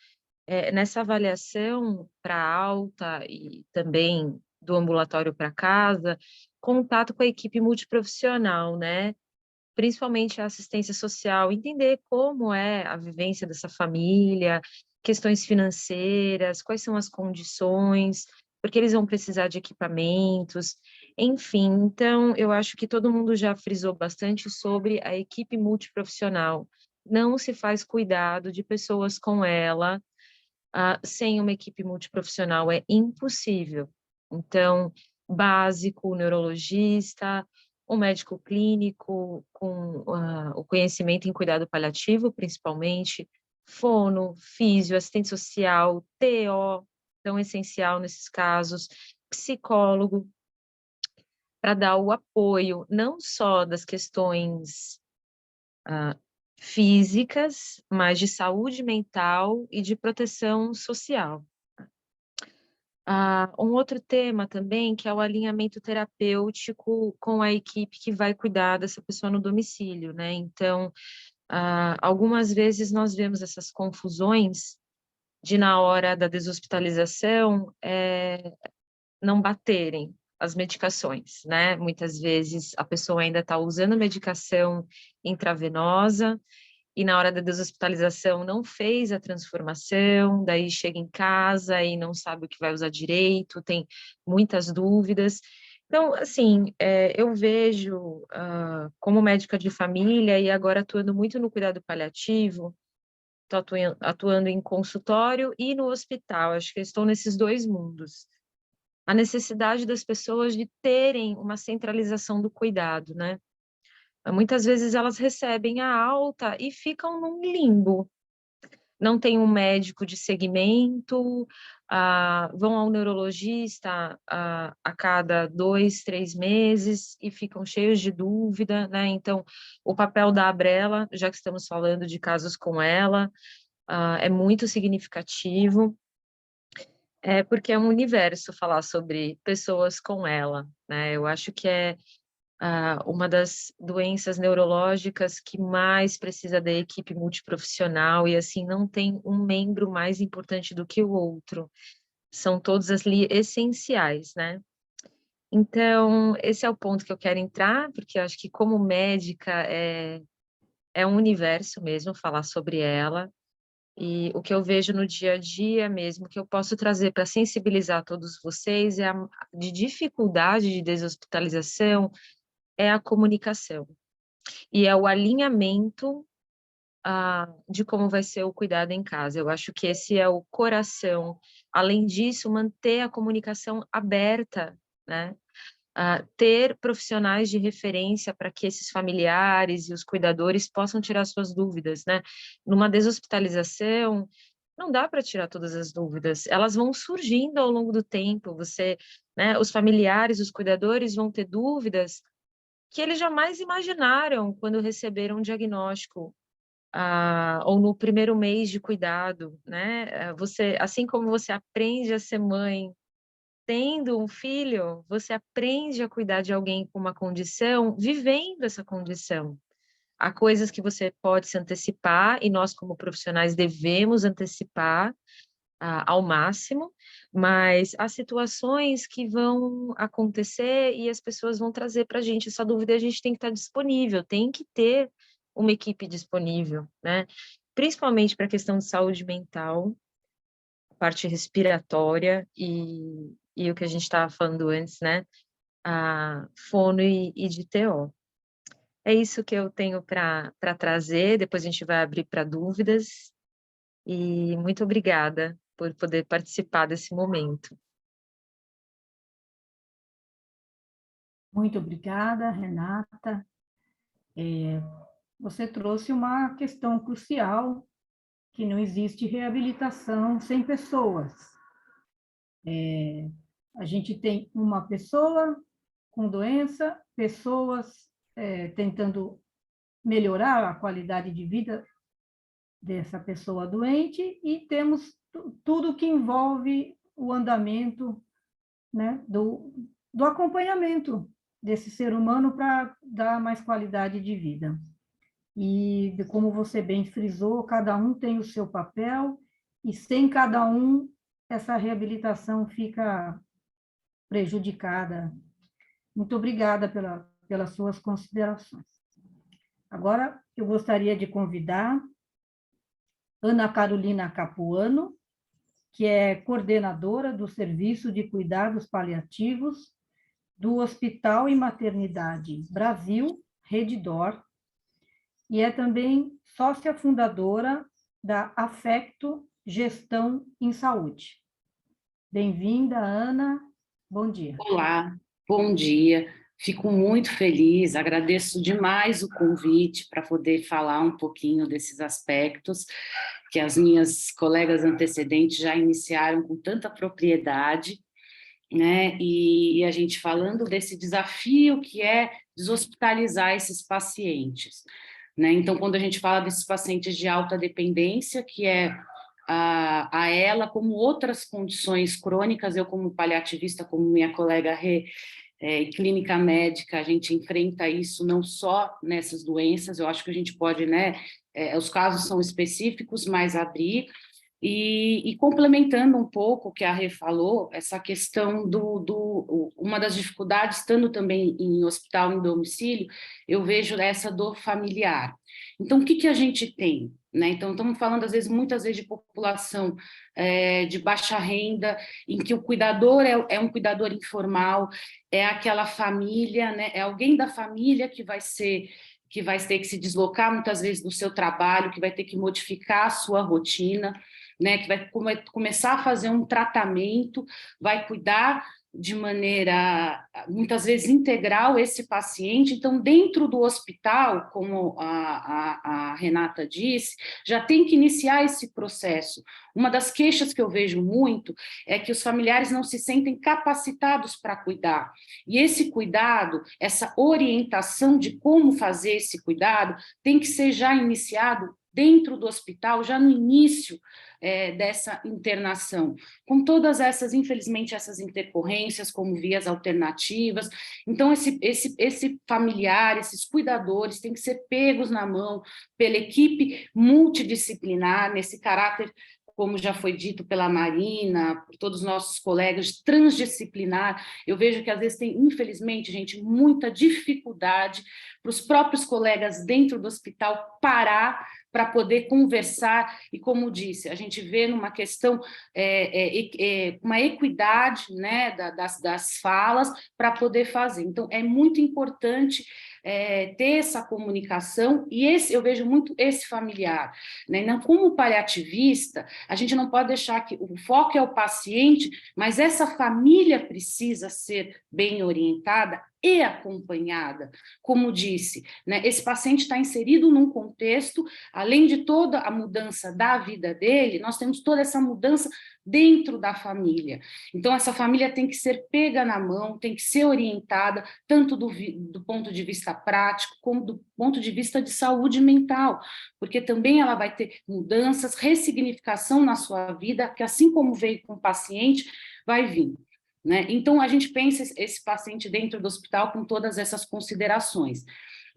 nessa avaliação para alta e também do ambulatório para casa, contato com a equipe multiprofissional, né? Principalmente a assistência social, entender como é a vivência dessa família, questões financeiras, quais são as condições, porque eles vão precisar de equipamentos, enfim. Então, eu acho que todo mundo já frisou bastante sobre a equipe multiprofissional. Não se faz cuidado de pessoas com ela sem uma equipe multiprofissional, é impossível. Então, básico, o neurologista, o médico clínico com o conhecimento em cuidado paliativo, principalmente, fono, físio, assistente social, TO, tão essencial nesses casos, psicólogo, para dar o apoio, não só das questões físicas, mas de saúde mental e de proteção social. Um outro tema também, que é o alinhamento terapêutico com a equipe que vai cuidar dessa pessoa no domicílio, né? Então, algumas vezes nós vemos essas confusões de, na hora da deshospitalização, não baterem. as medicações, né? Muitas vezes a pessoa ainda está usando medicação intravenosa e na hora da deshospitalização não fez a transformação, daí chega em casa e não sabe o que vai usar direito, tem muitas dúvidas. Então, assim, eu vejo, como médica de família e agora atuando muito no cuidado paliativo, estou atuando em consultório e no hospital, acho que eu estou nesses dois mundos. A necessidade das pessoas de terem uma centralização do cuidado, né? Muitas vezes elas recebem a alta e ficam num limbo. Não tem um médico de segmento, vão ao neurologista a cada 2, 3 meses e ficam cheios de dúvida, né? Então, o papel da Abrela, já que estamos falando de casos com ela, é muito significativo, porque é um universo falar sobre pessoas com ela, né? Eu acho que é uma das doenças neurológicas que mais precisa da equipe multiprofissional e, assim, não tem um membro mais importante do que o outro. São todos ali essenciais, né? Então, esse é o ponto que eu quero entrar, porque eu acho que como médica é um universo mesmo falar sobre ela. E o que eu vejo no dia a dia mesmo, que eu posso trazer para sensibilizar todos vocês, de dificuldade de deshospitalização, é a comunicação. E é o alinhamento de como vai ser o cuidado em casa. Eu acho que esse é o coração. Além disso, manter a comunicação aberta, né? Ter profissionais de referência para que esses familiares e os cuidadores possam tirar suas dúvidas, né? Numa deshospitalização, não dá para tirar todas as dúvidas, elas vão surgindo ao longo do tempo, né, os familiares, os cuidadores vão ter dúvidas que eles jamais imaginaram quando receberam um diagnóstico, ou no primeiro mês de cuidado, né? Assim como você aprende a ser mãe, tendo um filho, você aprende a cuidar de alguém com uma condição, vivendo essa condição. Há coisas que você pode se antecipar, e nós, como profissionais, devemos antecipar ao máximo, mas há situações que vão acontecer e as pessoas vão trazer para a gente essa dúvida, e a gente tem que estar disponível, tem que ter uma equipe disponível, né? Principalmente para a questão de saúde mental, parte respiratória e o que a gente estava falando antes, né? Fono e de TO. É isso que eu tenho para trazer, depois a gente vai abrir para dúvidas, e muito obrigada por poder participar desse momento. Muito obrigada, Renata. Você trouxe uma questão crucial, que não existe reabilitação sem pessoas. A gente tem uma pessoa com doença, pessoas tentando melhorar a qualidade de vida dessa pessoa doente, e temos tudo que envolve o andamento, né, do acompanhamento desse ser humano para dar mais qualidade de vida. E, como você bem frisou, cada um tem o seu papel, e sem cada um, essa reabilitação fica prejudicada. Muito obrigada pelas suas considerações. Agora, eu gostaria de convidar Ana Carolina Capuano, que é coordenadora do Serviço de Cuidados Paliativos do Hospital e Maternidade Brasil, Redidor, e é também sócia fundadora da Afecto Gestão em Saúde. Bem-vinda, Ana. Bom dia. Olá, bom dia. Fico muito feliz, agradeço demais o convite para poder falar um pouquinho desses aspectos que as minhas colegas antecedentes já iniciaram com tanta propriedade, né? E a gente falando desse desafio que é deshospitalizar esses pacientes, né? Então, quando a gente fala desses pacientes de alta dependência, que é a ela, como outras condições crônicas, eu como paliativista, como minha colega Rê, clínica médica, a gente enfrenta isso não só nessas doenças, eu acho que a gente pode, né, os casos são específicos, mas abrir, E complementando um pouco o que a Rê falou, essa questão uma das dificuldades, estando também em hospital, em domicílio, eu vejo essa dor familiar. Então, o que a gente tem? Né? Então, estamos falando, muitas vezes, de população de baixa renda, em que o cuidador é um cuidador informal, é aquela família, né? É alguém da família que vai ter que se deslocar, muitas vezes, do seu trabalho, que vai ter que modificar a sua rotina, né, que vai começar a fazer um tratamento, vai cuidar de maneira, muitas vezes, integral esse paciente. Então, dentro do hospital, como a Renata disse, já tem que iniciar esse processo. Uma das queixas que eu vejo muito é que os familiares não se sentem capacitados para cuidar. E esse cuidado, essa orientação de como fazer esse cuidado, tem que ser já iniciado dentro do hospital, já no início dessa internação, com todas essas, infelizmente, essas intercorrências como vias alternativas. Então, esse familiar, esses cuidadores têm que ser pegos na mão pela equipe multidisciplinar, nesse caráter, como já foi dito pela Marina, por todos os nossos colegas, transdisciplinar. Eu vejo que, às vezes, tem, infelizmente, gente, muita dificuldade para os próprios colegas dentro do hospital parar para poder conversar, e como disse, a gente vê numa questão, uma equidade, né, das falas para poder fazer. Então, é muito importante ter essa comunicação, e eu vejo muito esse familiar, né? Não, como paliativista, a gente não pode deixar que o foco é o paciente, mas essa família precisa ser bem orientada e acompanhada. Como disse, né, esse paciente está inserido num contexto, além de toda a mudança da vida dele, nós temos toda essa mudança dentro da família. Então, essa família tem que ser pega na mão, tem que ser orientada, tanto do ponto de vista prático, como do ponto de vista de saúde mental, porque também ela vai ter mudanças, ressignificação na sua vida, que assim como veio com o paciente, vai vir. Né? Então, a gente pensa esse paciente dentro do hospital com todas essas considerações.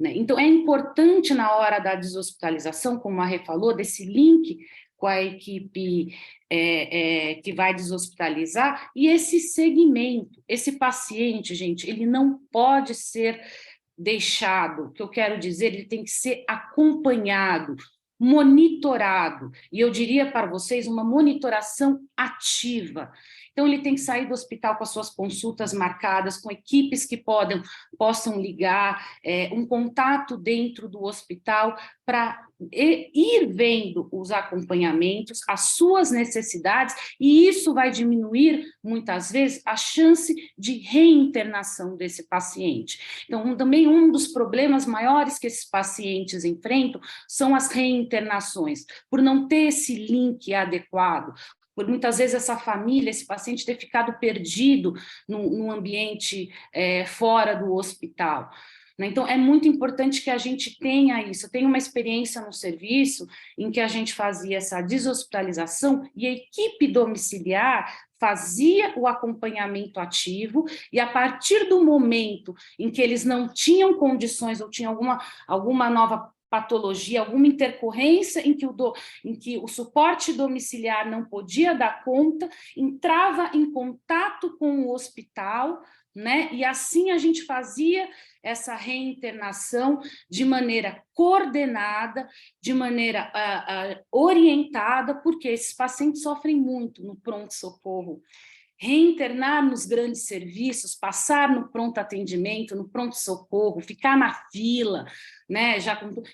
Né? Então, é importante na hora da deshospitalização, como a Rê falou, desse link com a equipe que vai deshospitalizar, e esse segmento, esse paciente, gente, ele não pode ser deixado, o que eu quero dizer, ele tem que ser acompanhado, monitorado, e eu diria para vocês, uma monitoração ativa. Então, ele tem que sair do hospital com as suas consultas marcadas, com equipes que possam ligar, um contato dentro do hospital para ir vendo os acompanhamentos, as suas necessidades, e isso vai diminuir, muitas vezes, a chance de reinternação desse paciente. Então, também um dos problemas maiores que esses pacientes enfrentam são as reinternações, por não ter esse link adequado, por muitas vezes essa família, esse paciente ter ficado perdido num ambiente fora do hospital. Então, é muito importante que a gente tenha isso. Eu tenho uma experiência no serviço em que a gente fazia essa deshospitalização e a equipe domiciliar fazia o acompanhamento ativo, e a partir do momento em que eles não tinham condições ou tinham alguma nova patologia, alguma intercorrência em que o suporte domiciliar não podia dar conta, entrava em contato com o hospital, né? E assim a gente fazia essa reinternação de maneira coordenada, de maneira orientada, porque esses pacientes sofrem muito no pronto-socorro. Reinternar nos grandes serviços, passar no pronto atendimento, no pronto-socorro, ficar na fila, né?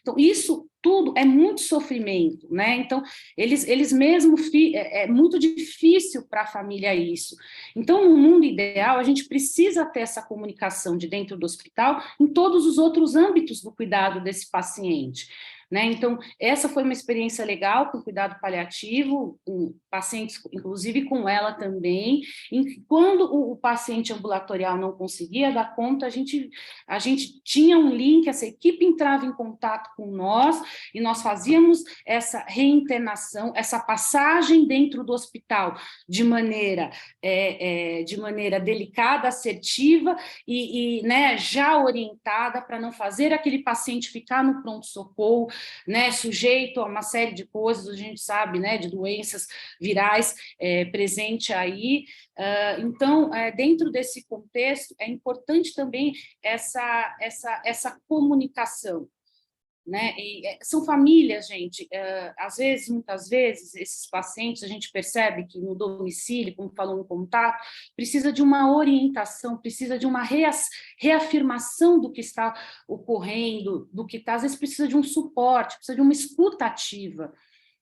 Então, isso tudo é muito sofrimento, né? Então, eles mesmo, é muito difícil para a família isso. Então, no mundo ideal, a gente precisa ter essa comunicação de dentro do hospital em todos os outros âmbitos do cuidado desse paciente. Né? Então, essa foi uma experiência legal com cuidado paliativo, com pacientes, inclusive com ela também, em que quando o paciente ambulatorial não conseguia dar conta, a gente tinha um link, essa equipe entrava em contato com nós, e nós fazíamos essa reinternação, essa passagem dentro do hospital de maneira delicada, assertiva e né, já orientada para não fazer aquele paciente ficar no pronto-socorro, né, sujeito a uma série de coisas, a gente sabe, né, de doenças virais presente aí. Então, dentro desse contexto, é importante também essa comunicação, né? E são famílias, gente, às vezes, muitas vezes, esses pacientes, a gente percebe que no domicílio, como falou no contato, precisa de uma orientação, precisa de uma reafirmação do que está ocorrendo, do que está, às vezes precisa de um suporte, precisa de uma escuta ativa,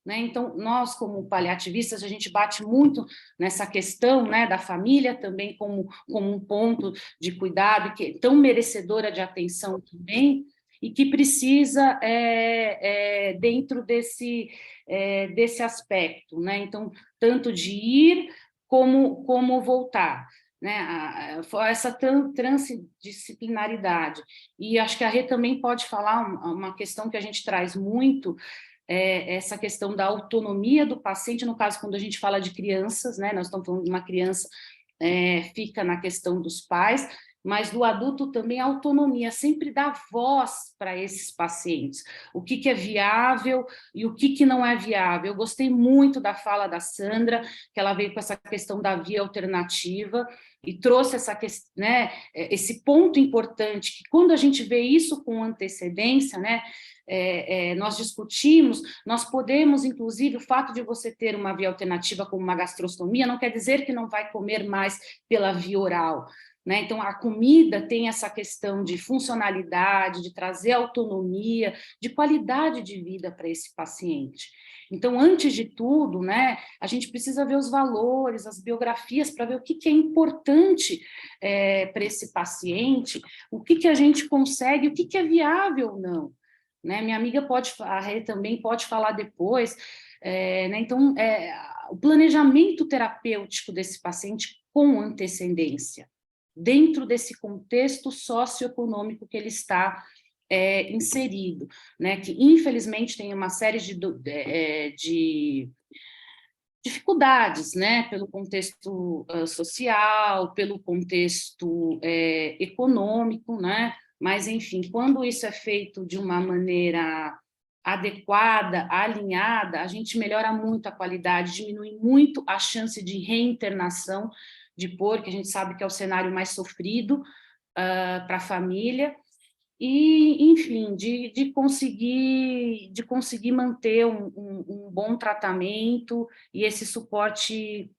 né? Então, nós, como paliativistas, a gente bate muito nessa questão, né, da família também como um ponto de cuidado, que é tão merecedora de atenção também, e que precisa, dentro desse aspecto, né? Então, tanto de ir como voltar, né? Essa transdisciplinaridade. E acho que a Rê também pode falar uma questão que a gente traz muito, essa questão da autonomia do paciente, no caso, quando a gente fala de crianças, né? Nós estamos falando de uma criança, fica na questão dos pais, mas do adulto também a autonomia, sempre dar voz para esses pacientes, o que é viável e o que não é viável. Eu gostei muito da fala da Sandra, que ela veio com essa questão da via alternativa e trouxe né, esse ponto importante, que quando a gente vê isso com antecedência, né, nós discutimos, nós podemos, inclusive, o fato de você ter uma via alternativa como uma gastrostomia não quer dizer que não vai comer mais pela via oral, né? Então, a comida tem essa questão de funcionalidade, de trazer autonomia, de qualidade de vida para esse paciente. Então, antes de tudo, né, a gente precisa ver os valores, as biografias, para ver o que é importante para esse paciente, o que a gente consegue, o que é viável ou não. Né? Minha amiga a Rê também pode falar depois, né? Então, o planejamento terapêutico desse paciente com antecedência, dentro desse contexto socioeconômico que ele está inserido, né? Que infelizmente tem uma série de dificuldades, né? Pelo contexto social, pelo contexto econômico, né? Mas, enfim, quando isso é feito de uma maneira adequada, alinhada, a gente melhora muito a qualidade, diminui muito a chance de reinternação de que a gente sabe que é o cenário mais sofrido para a família, e, enfim, de conseguir manter um bom tratamento e esse suporte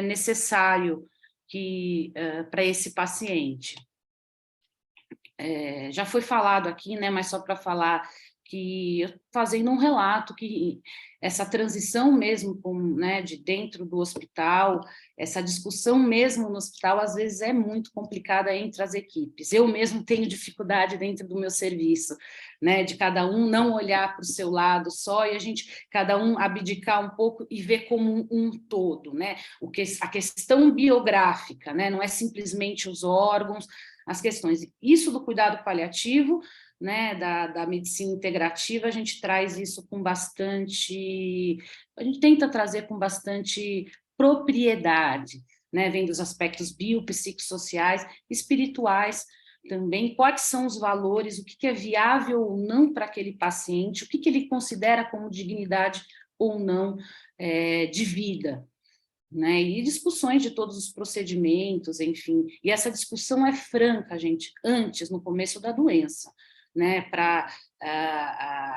necessário para esse paciente. Já foi falado aqui, né, mas só para falar que eu fazendo um relato que essa transição mesmo né, de dentro do hospital, essa discussão mesmo no hospital, às vezes é muito complicada entre as equipes. Eu mesmo tenho dificuldade dentro do meu serviço, né, de cada um não olhar para o seu lado só e cada um abdicar um pouco e ver como um todo, né? A questão biográfica, né, não é simplesmente os órgãos, as questões. Isso do cuidado paliativo, né, da medicina integrativa, a gente traz isso com bastante... A gente tenta trazer com bastante propriedade, né, vem dos aspectos biopsicossociais, espirituais também, quais são os valores, o que é viável ou não para aquele paciente, o que ele considera como dignidade ou não de vida, né? E discussões de todos os procedimentos, enfim, e essa discussão é franca, gente, antes, no começo da doença, né?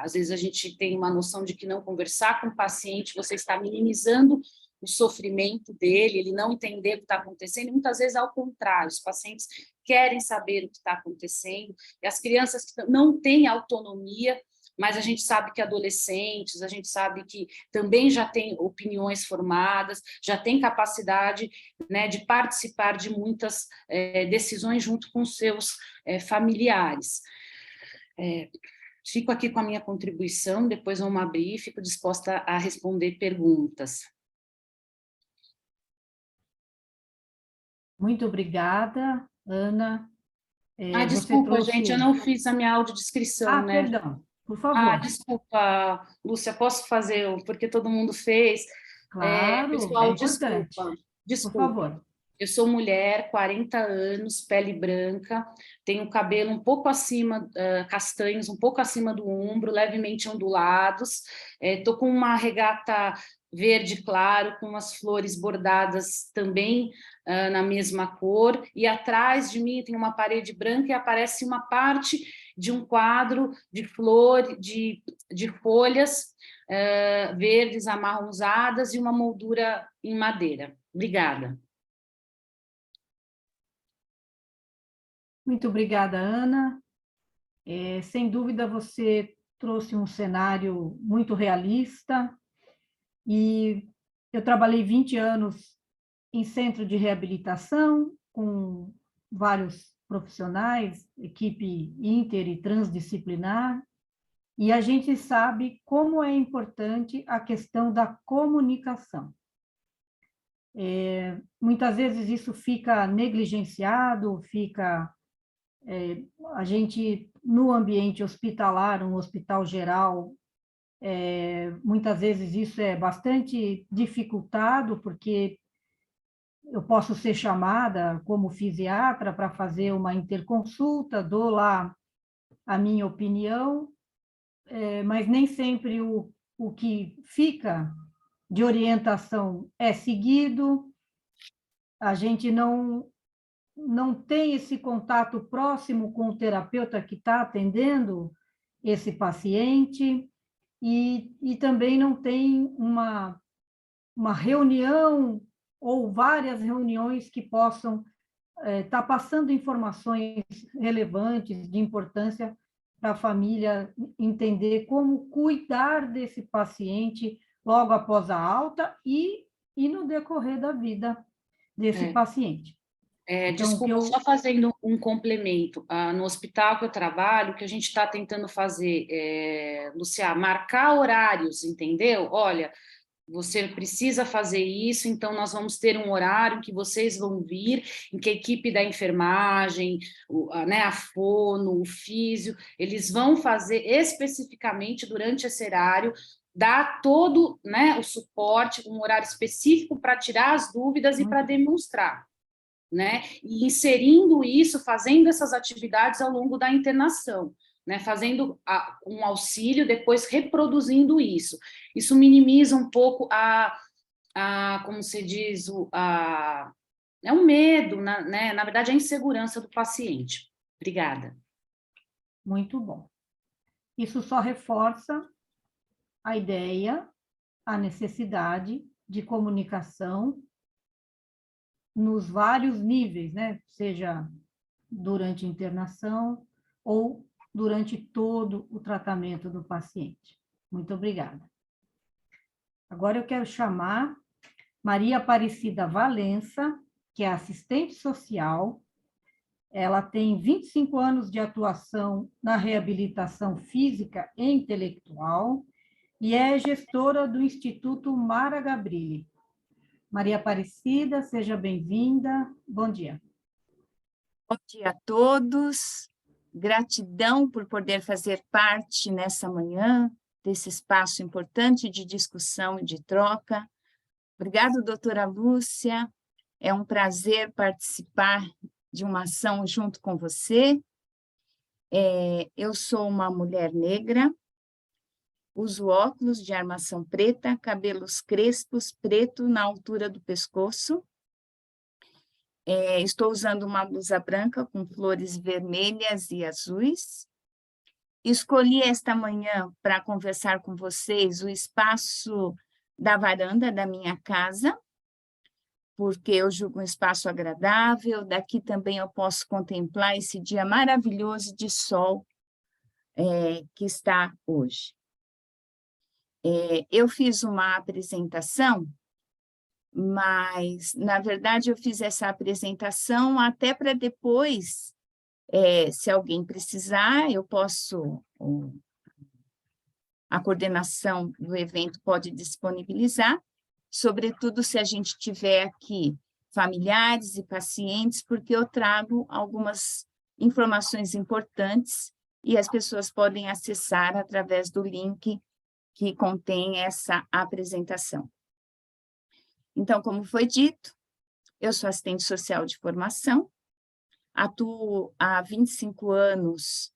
Às vezes a gente tem uma noção de que não conversar com o paciente, você está minimizando o sofrimento dele, ele não entender o que está acontecendo, e muitas vezes ao contrário, os pacientes querem saber o que está acontecendo, e as crianças que não têm autonomia, mas a gente sabe que adolescentes, a gente sabe que também já tem opiniões formadas, já tem capacidade, né, de participar de muitas decisões junto com seus familiares. Fico aqui com a minha contribuição, depois vamos abrir e fico disposta a responder perguntas. Muito obrigada, Ana. Desculpa, gente, eu não fiz a minha audiodescrição, né? Perdão, por favor. Desculpa, Lúcia, posso fazer, porque todo mundo fez. Claro, Pessoal, é importante. desculpa. Por favor. Eu sou mulher, 40 anos, pele branca, tenho cabelo um pouco acima, castanhos, um pouco acima do ombro, levemente ondulados. Estou com uma regata verde claro, com umas flores bordadas também na mesma cor, e atrás de mim tem uma parede branca e aparece uma parte de um quadro de flor, de folhas verdes amarronzadas e uma moldura em madeira. Obrigada. Muito obrigada, Ana. Sem dúvida, você trouxe um cenário muito realista, e eu trabalhei 20 anos em centro de reabilitação, com vários profissionais, equipe inter e transdisciplinar, e a gente sabe como é importante a questão da comunicação. Muitas vezes isso fica negligenciado, a gente, no ambiente hospitalar, um hospital geral, muitas vezes isso é bastante dificultado, porque eu posso ser chamada como fisiatra para fazer uma interconsulta, dou lá a minha opinião, mas nem sempre o que fica de orientação é seguido, a gente não tem esse contato próximo com o terapeuta que está atendendo esse paciente, e também não tem uma reunião ou várias reuniões que possam estar passando informações relevantes, de importância para a família entender como cuidar desse paciente logo após a alta e no decorrer da vida desse paciente. Então, desculpa, só fazendo um complemento. No hospital que eu trabalho, o que a gente está tentando fazer, Lúcia, marcar horários, entendeu? Olha, você precisa fazer isso, então nós vamos ter um horário em que vocês vão vir, em que a equipe da enfermagem, a fono, o físio, eles vão fazer especificamente durante esse horário, dar todo o suporte, um horário específico para tirar as dúvidas e para demonstrar. E inserindo isso, fazendo essas atividades ao longo da internação, fazendo um auxílio, depois reproduzindo isso. Isso minimiza um pouco como se diz, um medo, na verdade, a insegurança do paciente. Obrigada. Muito bom. Isso só reforça a ideia, a necessidade de comunicação nos vários níveis, seja durante a internação ou durante todo o tratamento do paciente. Muito obrigada. Agora eu quero chamar Maria Aparecida Valença, que é assistente social. Ela tem 25 anos de atuação na reabilitação física e intelectual e é gestora do Instituto Mara Gabrilli. Maria Aparecida, seja bem-vinda. Bom dia. Bom dia a todos. Gratidão por poder fazer parte nessa manhã desse espaço importante de discussão e de troca. Obrigada, doutora Lúcia. É um prazer participar de uma ação junto com você. Eu sou uma mulher negra, uso óculos de armação preta, cabelos crespos, preto na altura do pescoço. Estou usando uma blusa branca com flores vermelhas e azuis. Escolhi esta manhã para conversar com vocês o espaço da varanda da minha casa, porque eu julgo um espaço agradável. Daqui também eu posso contemplar esse dia maravilhoso de sol que está hoje. Eu fiz uma apresentação, mas, na verdade, eu fiz essa apresentação até para depois, se alguém precisar, eu posso, a coordenação do evento pode disponibilizar, sobretudo se a gente tiver aqui familiares e pacientes, porque eu trago algumas informações importantes e as pessoas podem acessar através do link que contém essa apresentação. Então, como foi dito, Eu sou assistente social de formação, atuo há 25 anos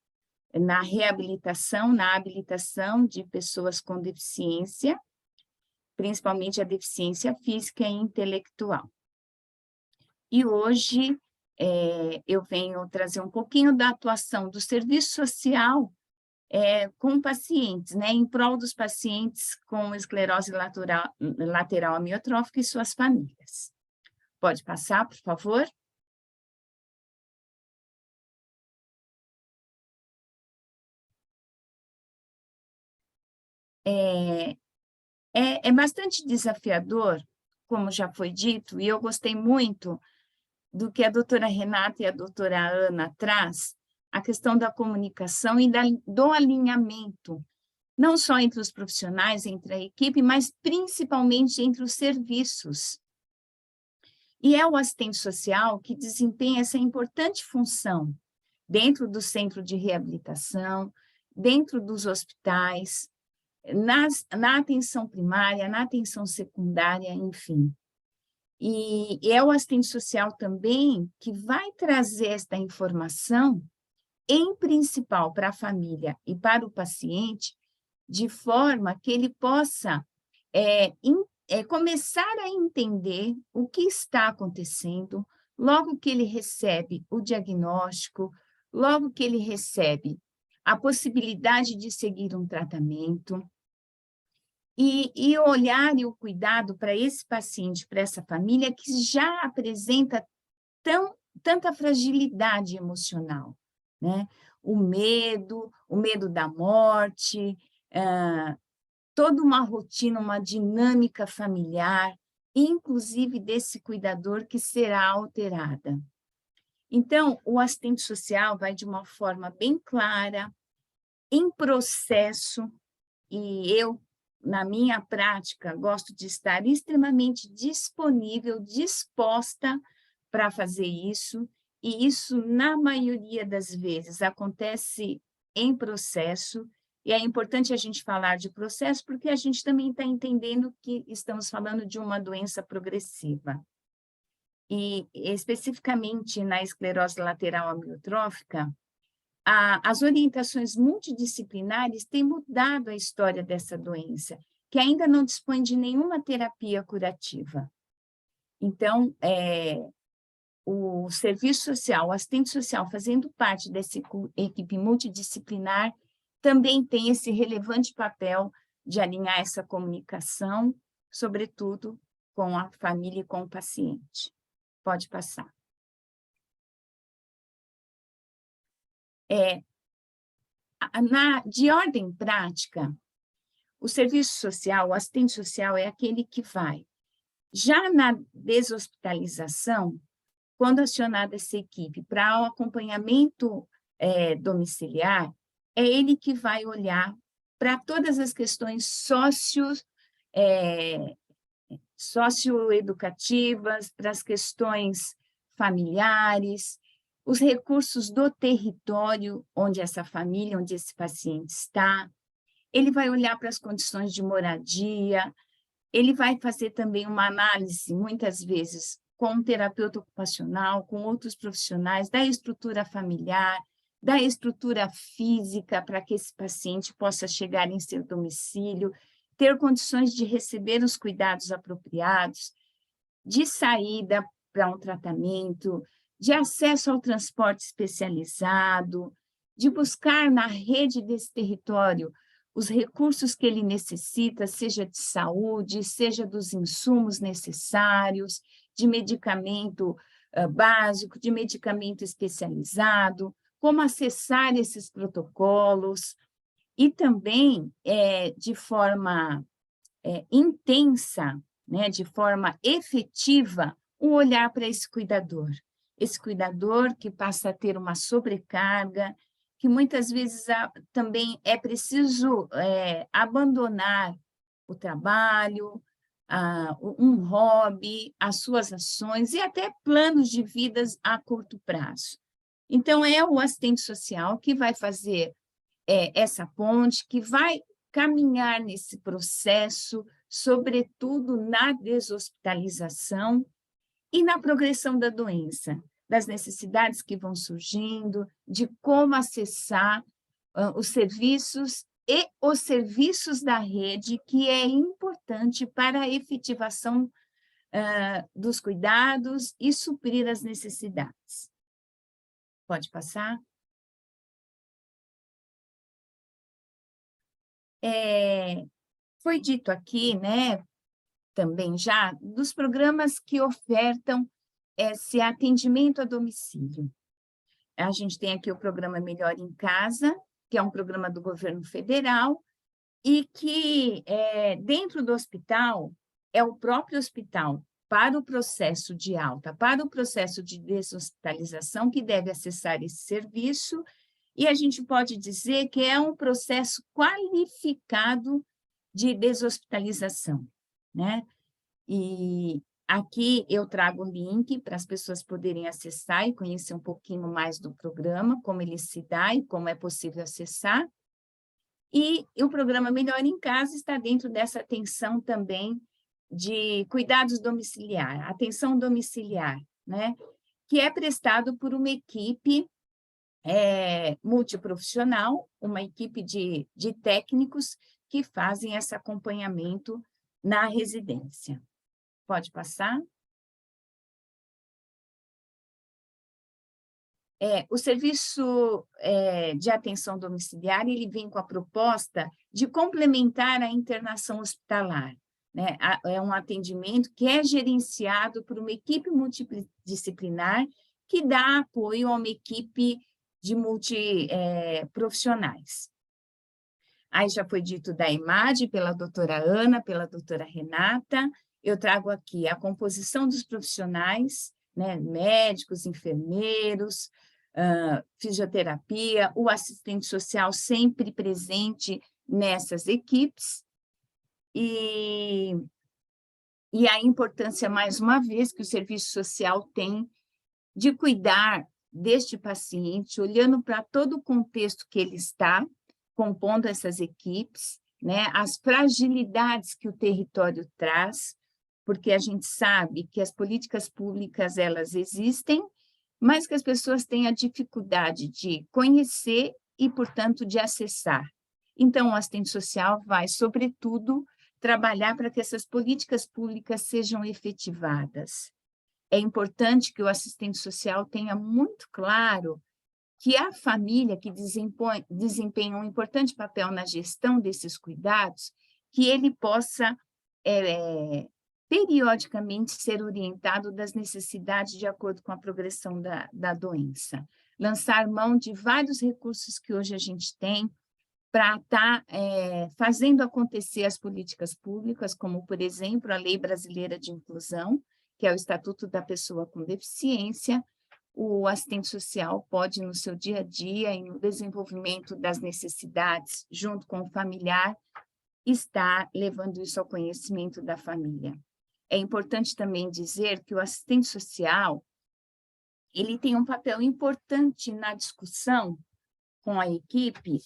na habilitação de pessoas com deficiência, principalmente a deficiência física e intelectual. E hoje eu venho trazer um pouquinho da atuação do serviço social com pacientes, né, em prol dos pacientes com esclerose lateral amiotrófica e suas famílias. Pode passar, por favor? É bastante desafiador, como já foi dito, e eu gostei muito do que a doutora Renata e a doutora Ana traz, a questão da comunicação e do alinhamento, não só entre os profissionais, entre a equipe, mas principalmente entre os serviços. E é o assistente social que desempenha essa importante função dentro do centro de reabilitação, dentro dos hospitais, na atenção primária, na atenção secundária, enfim. E é o assistente social também que vai trazer esta informação, em principal para a família e para o paciente, de forma que ele possa começar a entender o que está acontecendo, logo que ele recebe o diagnóstico, logo que ele recebe a possibilidade de seguir um tratamento, e o olhar e o cuidado para esse paciente, para essa família, que já apresenta tanta fragilidade emocional, né? O medo da morte, toda uma rotina, uma dinâmica familiar, inclusive desse cuidador que será alterada. Então, o assistente social vai de uma forma bem clara, em processo, e eu, na minha prática, gosto de estar extremamente disponível, disposta para fazer isso, e isso, na maioria das vezes, acontece em processo, e é importante a gente falar de processo, porque a gente também está entendendo que estamos falando de uma doença progressiva. E, especificamente na esclerose lateral amiotrófica, as orientações multidisciplinares têm mudado a história dessa doença, que ainda não dispõe de nenhuma terapia curativa. Então, o serviço social, o assistente social, fazendo parte dessa equipe multidisciplinar, também tem esse relevante papel de alinhar essa comunicação, sobretudo com a família e com o paciente. Pode passar. De ordem prática, o serviço social, o assistente social é aquele que vai, já na deshospitalização, quando acionada essa equipe para o acompanhamento domiciliar, é ele que vai olhar para todas as questões socioeducativas, para as questões familiares, os recursos do território onde essa família, onde esse paciente está. Ele vai olhar para as condições de moradia, ele vai fazer também uma análise, muitas vezes, com um terapeuta ocupacional, com outros profissionais, da estrutura familiar, da estrutura física, para que esse paciente possa chegar em seu domicílio, ter condições de receber os cuidados apropriados, de saída para um tratamento, de acesso ao transporte especializado, de buscar na rede desse território os recursos que ele necessita, seja de saúde, seja dos insumos necessários, de medicamento básico, de medicamento especializado, como acessar esses protocolos, e também, de forma intensa, né, de forma efetiva, um olhar para esse cuidador que passa a ter uma sobrecarga, que muitas vezes também é preciso abandonar o trabalho, um hobby, as suas ações e até planos de vidas a curto prazo. Então, é o assistente social que vai fazer essa ponte, que vai caminhar nesse processo, sobretudo na deshospitalização, e na progressão da doença, das necessidades que vão surgindo, de como acessar os serviços e os serviços da rede, que é importante para a efetivação dos cuidados e suprir as necessidades. Pode passar? Foi dito aqui, né, também já, dos programas que ofertam esse atendimento a domicílio. A gente tem aqui o programa Melhor em Casa, que é um programa do governo federal, e que, dentro do hospital, é o próprio hospital, para o processo de alta, para o processo de deshospitalização, que deve acessar esse serviço, e a gente pode dizer que é um processo qualificado de deshospitalização, né? E aqui eu trago o link para as pessoas poderem acessar e conhecer um pouquinho mais do programa, como ele se dá e como é possível acessar. E o programa Melhor em Casa está dentro dessa atenção também de cuidados domiciliar, atenção domiciliar, né? Que é prestado por uma equipe multiprofissional, uma equipe de técnicos que fazem esse acompanhamento na residência. Pode passar? O serviço de atenção domiciliar, ele vem com a proposta de complementar a internação hospitalar, né? É um atendimento que é gerenciado por uma equipe multidisciplinar que dá apoio a uma equipe de multiprofissionais. Aí já foi dito da EMAD, pela doutora Ana, pela doutora Renata. Eu trago aqui a composição dos profissionais, né, médicos, enfermeiros, fisioterapia, o assistente social sempre presente nessas equipes, e a importância, mais uma vez, que o serviço social tem de cuidar deste paciente, olhando para todo o contexto que ele está, compondo essas equipes, né, as fragilidades que o território traz, porque a gente sabe que as políticas públicas, elas existem, mas que as pessoas têm a dificuldade de conhecer e, portanto, de acessar. Então, o assistente social vai, sobretudo, trabalhar para que essas políticas públicas sejam efetivadas. É importante que o assistente social tenha muito claro que a família que desempenha um importante papel na gestão desses cuidados, que ele possa periodicamente ser orientado das necessidades de acordo com a progressão da doença. Lançar mão de vários recursos que hoje a gente tem para estar fazendo acontecer as políticas públicas, como, por exemplo, a Lei Brasileira de Inclusão, que é o Estatuto da Pessoa com Deficiência. O assistente social pode, no seu dia a dia e no desenvolvimento das necessidades, junto com o familiar, estar levando isso ao conhecimento da família. É importante também dizer que o assistente social, ele tem um papel importante na discussão com a equipe,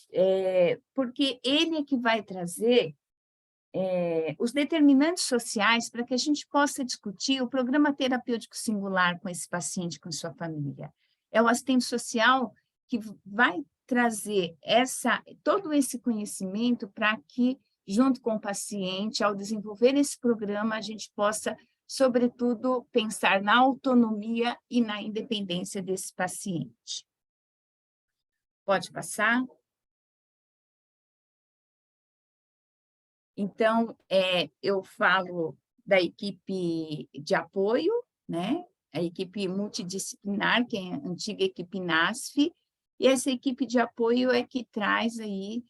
porque ele é que vai trazer os determinantes sociais para que a gente possa discutir o programa terapêutico singular com esse paciente, com sua família. É o assistente social que vai trazer todo esse conhecimento para que, junto com o paciente, ao desenvolver esse programa, a gente possa, sobretudo, pensar na autonomia e na independência desse paciente. Pode passar? Então, eu falo da equipe de apoio, né? A equipe multidisciplinar, que é a antiga equipe NASF, e essa equipe de apoio é que traz aí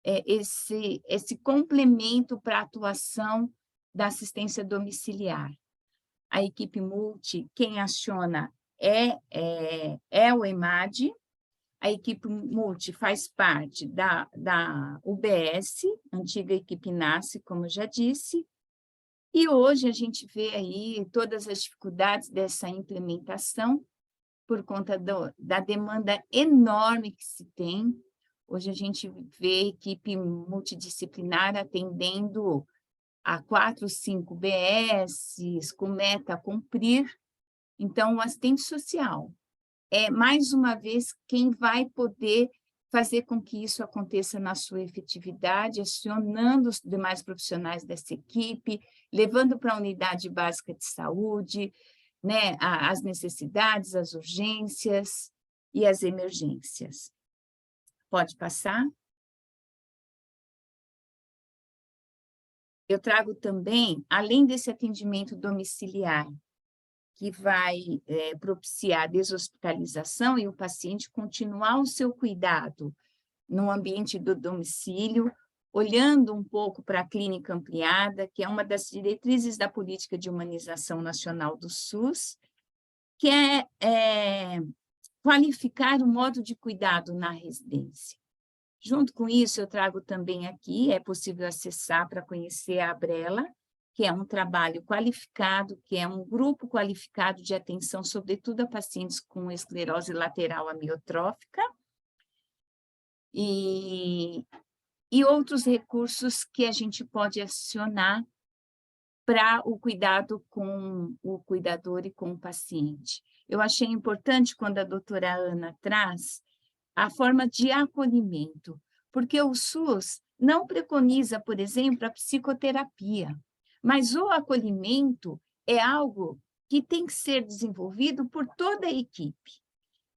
esse complemento para a atuação da assistência domiciliar. A equipe multi, quem aciona é o EMAD. A equipe multi faz parte da UBS, antiga equipe NASF, como eu já disse, e hoje a gente vê aí todas as dificuldades dessa implementação por conta da demanda enorme que se tem. Hoje a gente vê equipe multidisciplinar atendendo a 4, 5 BS, com meta a cumprir, Então, o assistente social é, mais uma vez, quem vai poder fazer com que isso aconteça na sua efetividade, acionando os demais profissionais dessa equipe, levando para a unidade básica de saúde, né, as necessidades, as urgências e as emergências. Pode passar? Eu trago também, além desse atendimento domiciliar, que vai propiciar a deshospitalização e o paciente continuar o seu cuidado no ambiente do domicílio, olhando um pouco para a clínica ampliada, que é uma das diretrizes da política de humanização nacional do SUS, que é qualificar o modo de cuidado na residência. Junto com isso, eu trago também aqui, é possível acessar para conhecer a Abrela, que é um trabalho qualificado, que é um grupo qualificado de atenção, sobretudo a pacientes com esclerose lateral amiotrófica, e outros recursos que a gente pode acionar para o cuidado com o cuidador e com o paciente. Eu achei importante quando a doutora Ana traz a forma de acolhimento, porque o SUS não preconiza, por exemplo, a psicoterapia, mas o acolhimento é algo que tem que ser desenvolvido por toda a equipe.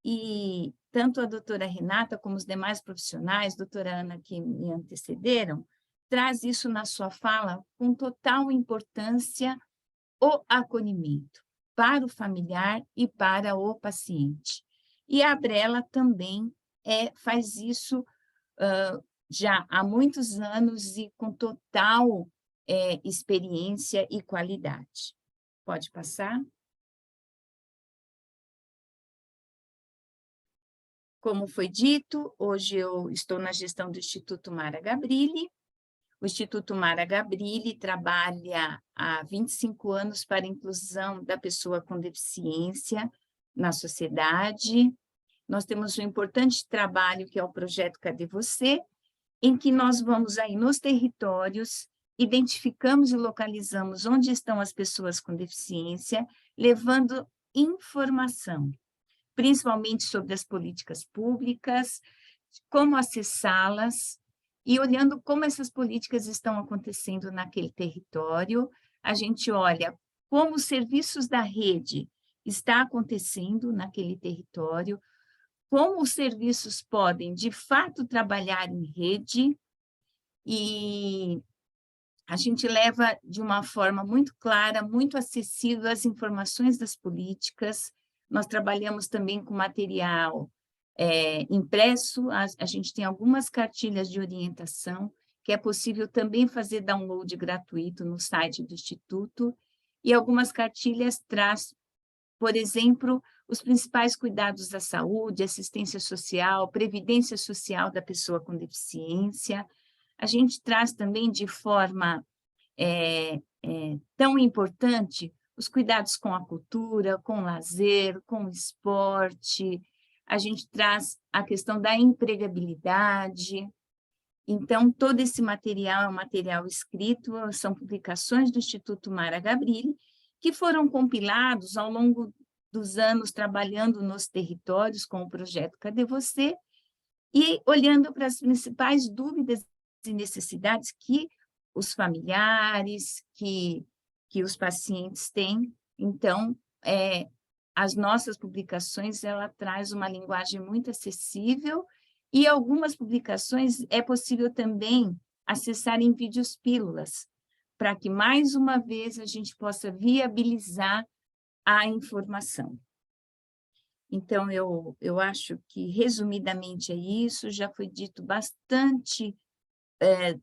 E tanto a doutora Renata como os demais profissionais, doutora Ana, que me antecederam, traz isso na sua fala com total importância, o acolhimento para o familiar e para o paciente. E a Abrela também faz isso já há muitos anos e com total experiência e qualidade. Pode passar? Como foi dito, hoje eu estou na gestão do Instituto Mara Gabrilli. O Instituto Mara Gabrilli trabalha há 25 anos para a inclusão da pessoa com deficiência na sociedade. Nós temos um importante trabalho, que é o projeto Cadê Você?, em que nós vamos aí nos territórios, identificamos e localizamos onde estão as pessoas com deficiência, levando informação, principalmente sobre as políticas públicas, como acessá-las, e olhando como essas políticas estão acontecendo naquele território. A gente olha como os serviços da rede estão acontecendo naquele território, como os serviços podem, de fato, trabalhar em rede, e a gente leva de uma forma muito clara, muito acessível as informações das políticas. Nós trabalhamos também com material impresso, a gente tem algumas cartilhas de orientação, que é possível também fazer download gratuito no site do Instituto, e algumas cartilhas traz, por exemplo, os principais cuidados da saúde, assistência social, previdência social da pessoa com deficiência. A gente traz também de forma tão importante os cuidados com a cultura, com o lazer, com o esporte. A gente traz a questão da empregabilidade. Então, todo esse material é um material escrito, são publicações do Instituto Mara Gabrilli, que foram compilados ao longo dos anos trabalhando nos territórios com o projeto Cadê Você? E olhando para as principais dúvidas e necessidades que os familiares, que os pacientes têm. Então, as nossas publicações, ela traz uma linguagem muito acessível, e algumas publicações é possível também acessar em vídeos pílulas, para que, mais uma vez, a gente possa viabilizar a informação. Então, eu acho que, resumidamente, é isso. Já foi dito bastante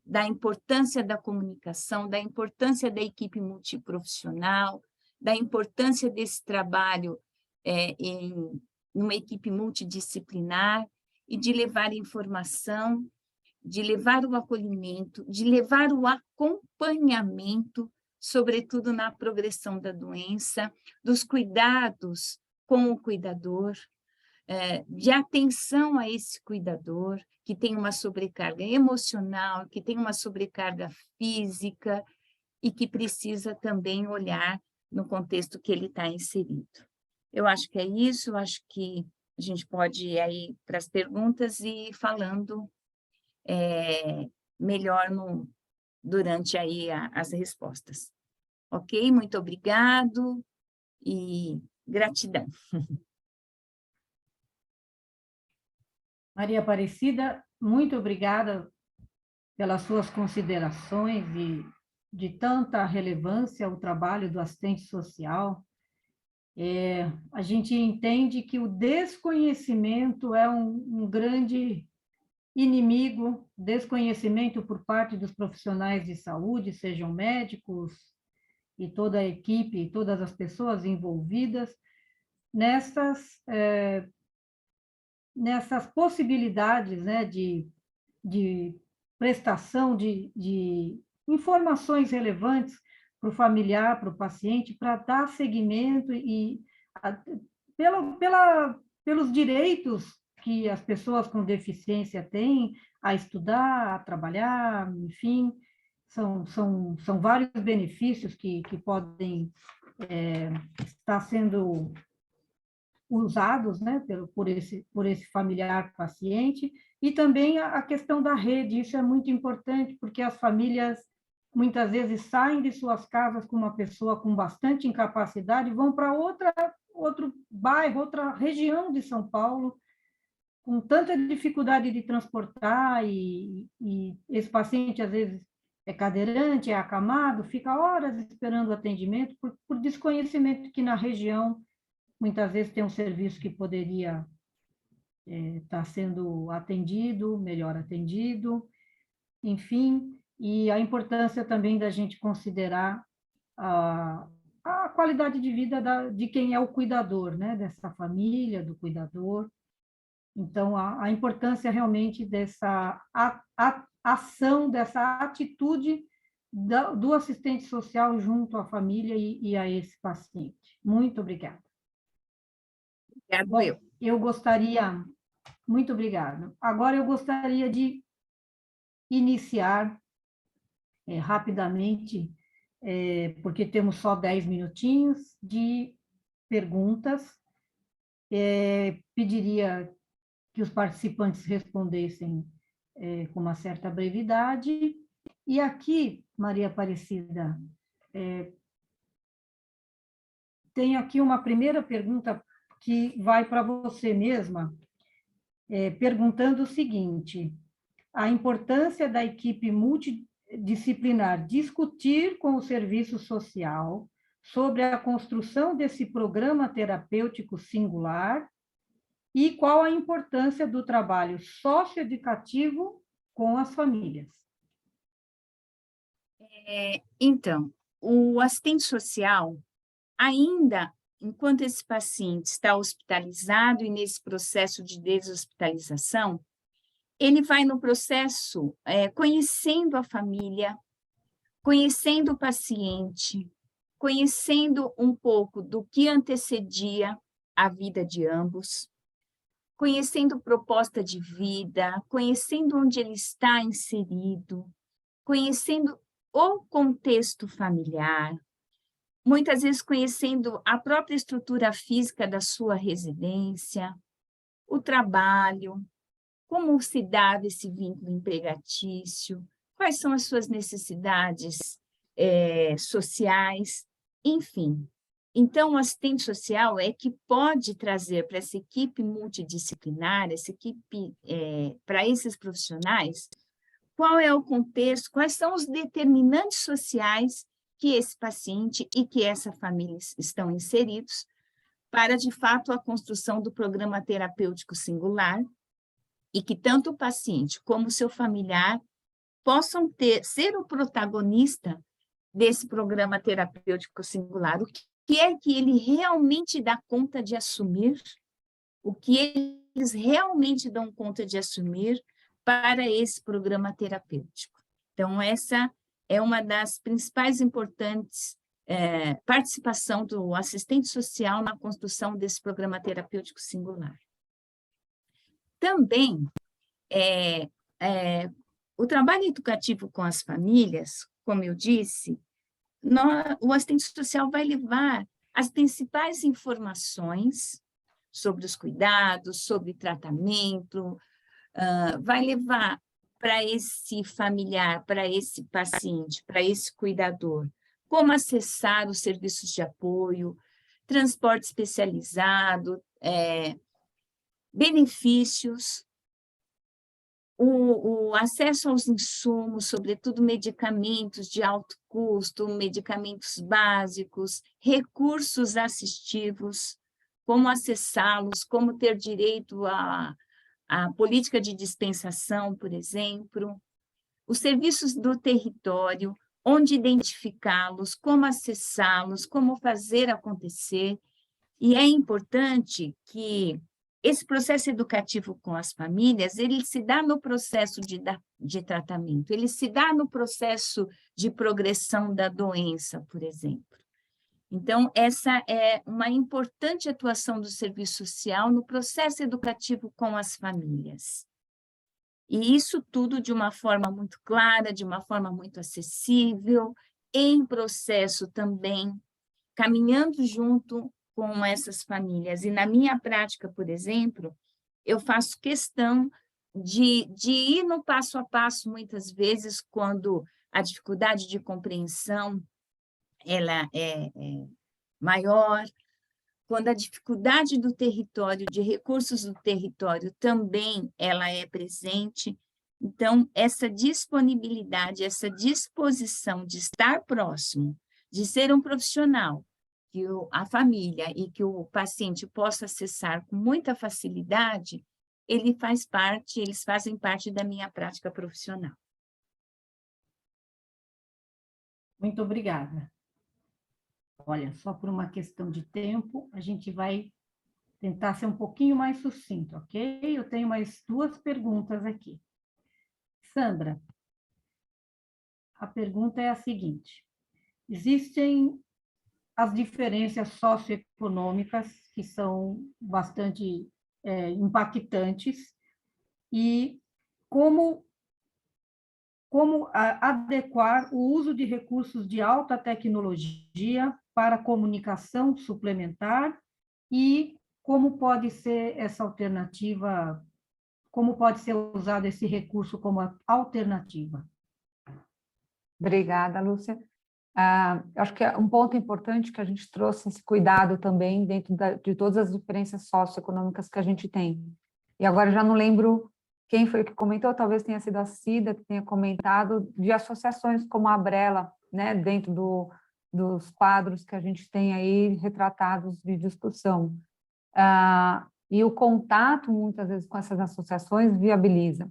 da importância da comunicação, da importância da equipe multiprofissional, da importância desse trabalho em uma equipe multidisciplinar, e de levar informação, de levar o acolhimento, de levar o acompanhamento, sobretudo na progressão da doença, dos cuidados com o cuidador, de atenção a esse cuidador, que tem uma sobrecarga emocional, que tem uma sobrecarga física, e que precisa também olhar no contexto que ele está inserido. Eu acho que é isso, eu acho que a gente pode ir aí para as perguntas e ir falando melhor durante aí as respostas. Ok? Muito obrigado e gratidão. Maria Aparecida, muito obrigada pelas suas considerações e de tanta relevância ao trabalho do assistente social. A gente entende que o desconhecimento é um grande inimigo, desconhecimento por parte dos profissionais de saúde, sejam médicos e toda a equipe, todas as pessoas envolvidas, nessas possibilidades, né, de prestação de informações relevantes para o familiar, para o paciente, para dar seguimento pelos direitos que as pessoas com deficiência têm a estudar, a trabalhar, enfim, são vários benefícios que podem estar sendo usados, né, por esse familiar paciente, e também a questão da rede, isso é muito importante, porque as famílias muitas vezes saem de suas casas com uma pessoa com bastante incapacidade e vão para outro bairro, outra região de São Paulo, com tanta dificuldade de transportar, e esse paciente, às vezes, é cadeirante, é acamado, fica horas esperando o atendimento por desconhecimento que na região muitas vezes tem um serviço que poderia estar sendo atendido, melhor atendido, enfim, e a importância também da gente considerar a qualidade de vida de quem é o cuidador, né, dessa família, do cuidador. Então, a importância realmente dessa ação, dessa atitude do assistente social junto à família e a esse paciente. Muito obrigada. Bom, eu gostaria... Muito obrigada. Agora eu gostaria de iniciar rapidamente, porque temos só 10 minutinhos de perguntas. Pediria que os participantes respondessem com uma certa brevidade. E aqui, Maria Aparecida, tem aqui uma primeira pergunta que vai para você mesma, perguntando o seguinte: a importância da equipe multidisciplinar discutir com o serviço social sobre a construção desse programa terapêutico singular e qual a importância do trabalho socioeducativo com as famílias. Então, o assistente social, ainda enquanto esse paciente está hospitalizado e nesse processo de deshospitalização, ele vai no processo conhecendo a família, conhecendo o paciente, conhecendo um pouco do que antecedia a vida de ambos, conhecendo proposta de vida, conhecendo onde ele está inserido, conhecendo o contexto familiar, muitas vezes conhecendo a própria estrutura física da sua residência, o trabalho, como se dava esse vínculo empregatício, quais são as suas necessidades sociais, enfim. Então, o assistente social é que pode trazer para essa equipe multidisciplinar, essa equipe, para esses profissionais, qual é o contexto, quais são os determinantes sociais que esse paciente e que essa família estão inseridos para, de fato, a construção do programa terapêutico singular e que tanto o paciente como o seu familiar possam ser o protagonista desse programa terapêutico singular. O que é que ele realmente dá conta de assumir, o que eles realmente dão conta de assumir para esse programa terapêutico. Então, essa é uma das principais importantes participação do assistente social na construção desse programa terapêutico singular. Também, o trabalho educativo com as famílias, como eu disse, o assistente social vai levar as principais informações sobre os cuidados, sobre tratamento, vai levar para esse familiar, para esse paciente, para esse cuidador, como acessar os serviços de apoio, transporte especializado, benefícios, o acesso aos insumos, sobretudo medicamentos de alto custo, medicamentos básicos, recursos assistivos, como acessá-los, como ter direito à política de dispensação, por exemplo, os serviços do território, onde identificá-los, como acessá-los, como fazer acontecer. E é importante que esse processo educativo com as famílias, ele se dá no processo de tratamento, ele se dá no processo de progressão da doença, por exemplo. Então, essa é uma importante atuação do serviço social no processo educativo com as famílias. E isso tudo de uma forma muito clara, de uma forma muito acessível, em processo também, caminhando junto com essas famílias. E na minha prática, por exemplo, eu faço questão de ir no passo a passo, muitas vezes, quando a dificuldade de compreensão ela é maior, quando a dificuldade do território, de recursos do território também ela é presente. Então, essa disponibilidade, essa disposição de estar próximo, de ser um profissional, que a família e que o paciente possa acessar com muita facilidade, eles fazem parte da minha prática profissional. Muito obrigada. Olha, só por uma questão de tempo, a gente vai tentar ser um pouquinho mais sucinto, ok? Eu tenho mais 2 perguntas aqui. Sandra, a pergunta é a seguinte: existem as diferenças socioeconômicas que são bastante impactantes e como adequar o uso de recursos de alta tecnologia para comunicação suplementar e como pode ser essa alternativa, como pode ser usado esse recurso como alternativa. Obrigada, Lúcia. Eu acho que é um ponto importante que a gente trouxe esse cuidado também dentro de todas as diferenças socioeconômicas que a gente tem. E agora já não lembro quem foi que comentou, talvez tenha sido a Cida que tenha comentado de associações como a Abrela, né, dentro dos quadros que a gente tem aí retratados de discussão. E o contato, muitas vezes, com essas associações viabiliza.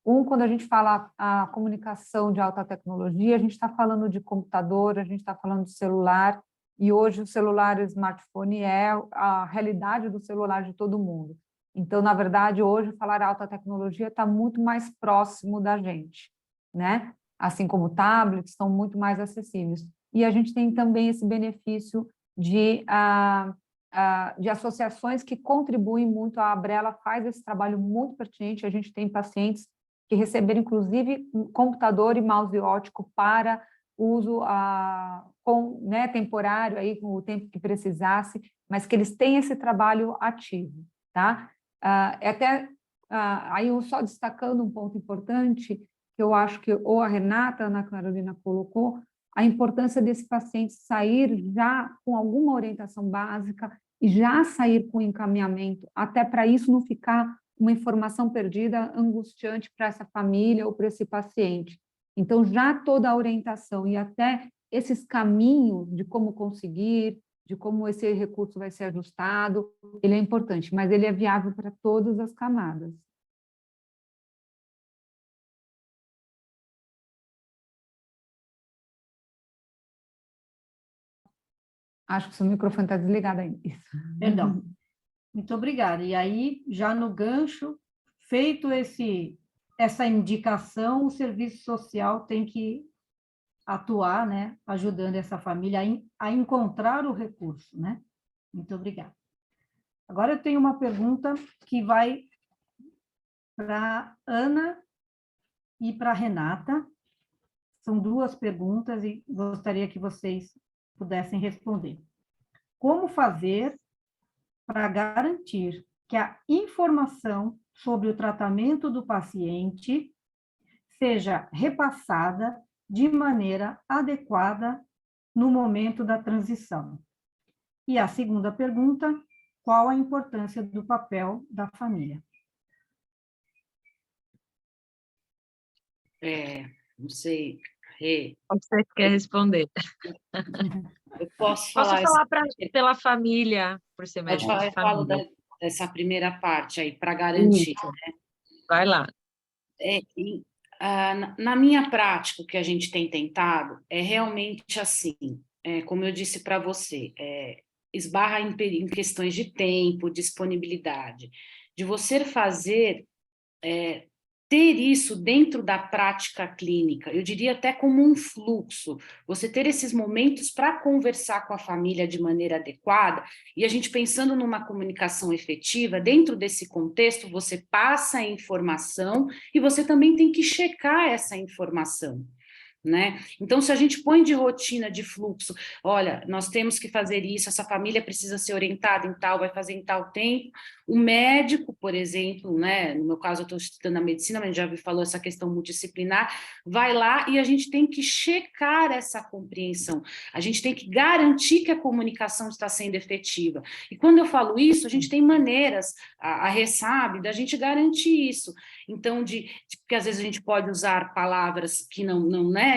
Quando a gente fala a comunicação de alta tecnologia, a gente está falando de computador, a gente está falando de celular, e hoje o celular e o smartphone é a realidade do celular de todo mundo. Então, na verdade, hoje falar alta tecnologia está muito mais próximo da gente, né? Assim como tablets são muito mais acessíveis. E a gente tem também esse benefício de associações que contribuem muito. A Abrela faz esse trabalho muito pertinente. A gente tem pacientes que receberam, inclusive, computador e mouse óptico para uso temporário, aí, com o tempo que precisasse, mas que eles têm esse trabalho ativo, tá? Aí eu só destacando um ponto importante, que eu acho que ou a Renata, a Ana Carolina colocou, a importância desse paciente sair já com alguma orientação básica e já sair com encaminhamento, até para isso não ficar uma informação perdida, angustiante para essa família ou para esse paciente. Então, já toda a orientação e até esses caminhos de como conseguir, de como esse recurso vai ser ajustado, ele é importante, mas ele é viável para todas as camadas. Acho que o seu microfone está desligado ainda. Perdão. Muito obrigada. E aí, já no gancho, feito essa indicação, o serviço social tem que atuar, né, ajudando essa família a encontrar o recurso, né? Muito obrigada. Agora eu tenho uma pergunta que vai para Ana e para Renata. São 2 perguntas e gostaria que vocês pudessem responder. como fazer para garantir que a informação sobre o tratamento do paciente seja repassada de maneira adequada no momento da transição. E a segunda pergunta, qual a importância do papel da família? Não sei, Rê, Você quer responder? eu posso Posso falar... falar pela família, por ser Pode médico falar, de eu falo família. dessa primeira parte aí, para garantir. Isso. Vai lá. Na minha prática, o que a gente tem tentado é realmente assim, como eu disse para você, esbarra em questões de tempo, disponibilidade, de você fazer, ter isso dentro da prática clínica, eu diria até como um fluxo, você ter esses momentos para conversar com a família de maneira adequada, e a gente pensando numa comunicação efetiva, dentro desse contexto, você passa a informação e você também tem que checar essa informação, né? Então, se a gente põe de rotina, de fluxo, olha, nós temos que fazer isso, essa família precisa ser orientada em tal, vai fazer em tal tempo, o médico, por exemplo, né, no meu caso eu estou estudando a medicina, mas já falou essa questão multidisciplinar, vai lá e a gente tem que checar essa compreensão, a gente tem que garantir que a comunicação está sendo efetiva, e quando eu falo isso, a gente tem maneiras, a Rê sabe, da gente garantir isso, então, porque às vezes a gente pode usar palavras que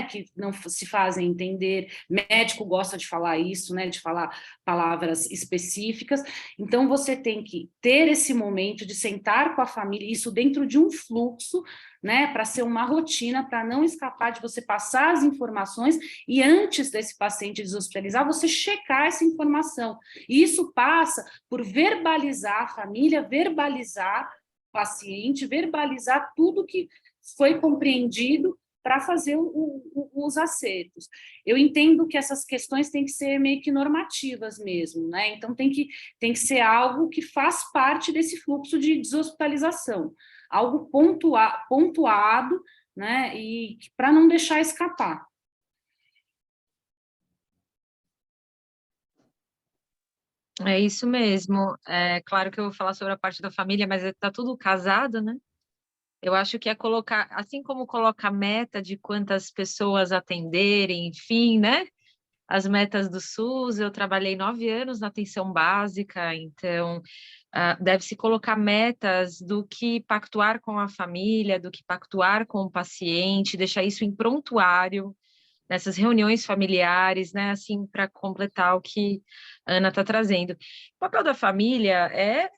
que não se fazem entender, médico gosta de falar isso, né, de falar palavras específicas, então você tem que ter esse momento de sentar com a família, isso dentro de um fluxo, né, para ser uma rotina, para não escapar de você passar as informações e antes desse paciente deshospitalizar, você checar essa informação, e isso passa por verbalizar a família, verbalizar o paciente, verbalizar tudo que foi compreendido para fazer os acertos. Eu entendo que essas questões têm que ser meio que normativas mesmo, né? Então tem que ser algo que faz parte desse fluxo de deshospitalização, algo pontuado, né? E para não deixar escapar. É isso mesmo. É claro que eu vou falar sobre a parte da família, mas está tudo casado, né? Eu acho que é colocar, assim como colocar meta de quantas pessoas atenderem, enfim, né? As metas do SUS, eu trabalhei 9 anos na atenção básica, então deve-se colocar metas do que pactuar com a família, do que pactuar com o paciente, deixar isso em prontuário, nessas reuniões familiares, né, assim, para completar o que a Ana está trazendo. O papel da família é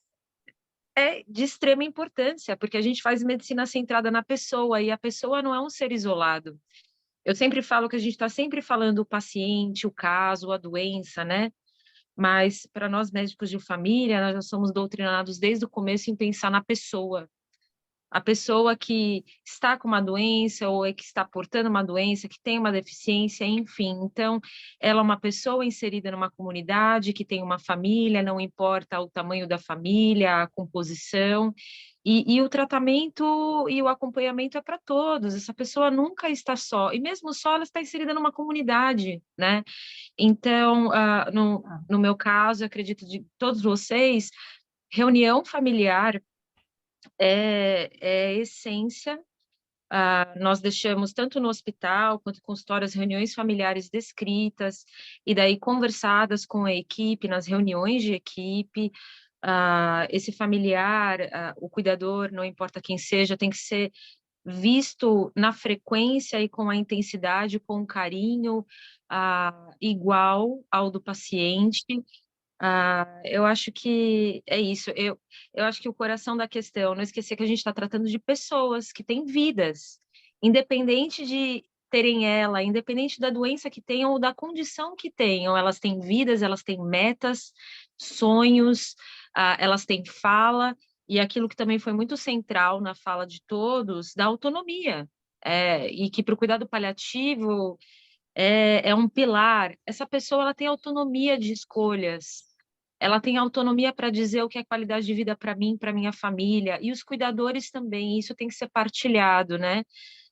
de extrema importância, porque a gente faz medicina centrada na pessoa, e a pessoa não é um ser isolado. Eu sempre falo que a gente está sempre falando o paciente, o caso, a doença, né? Mas para nós médicos de família, nós já somos doutrinados desde o começo em pensar na pessoa. A pessoa que está com uma doença ou é que está portando uma doença, que tem uma deficiência, enfim. Então, ela é uma pessoa inserida numa comunidade, que tem uma família, não importa o tamanho da família, a composição, e o tratamento e o acompanhamento é para todos. Essa pessoa nunca está só, e mesmo só ela está inserida numa comunidade, né? Então, no meu caso, eu acredito de todos vocês, reunião familiar é essência. Nós deixamos tanto no hospital quanto consultório as reuniões familiares descritas e daí conversadas com a equipe, nas reuniões de equipe. Esse familiar, o cuidador, não importa quem seja, tem que ser visto na frequência e com a intensidade, com o carinho igual ao do paciente. Eu acho que é isso. Eu acho que o coração da questão, não esquecer que a gente está tratando de pessoas que têm vidas, independente de terem ela, independente da doença que tenham ou da condição que tenham, elas têm vidas, elas têm metas, sonhos, elas têm fala, e aquilo que também foi muito central na fala de todos, da autonomia, e que para o cuidado paliativo é um pilar. Essa pessoa ela tem autonomia de escolhas, ela tem autonomia para dizer o que é qualidade de vida para mim, para minha família, e os cuidadores também, isso tem que ser partilhado, né?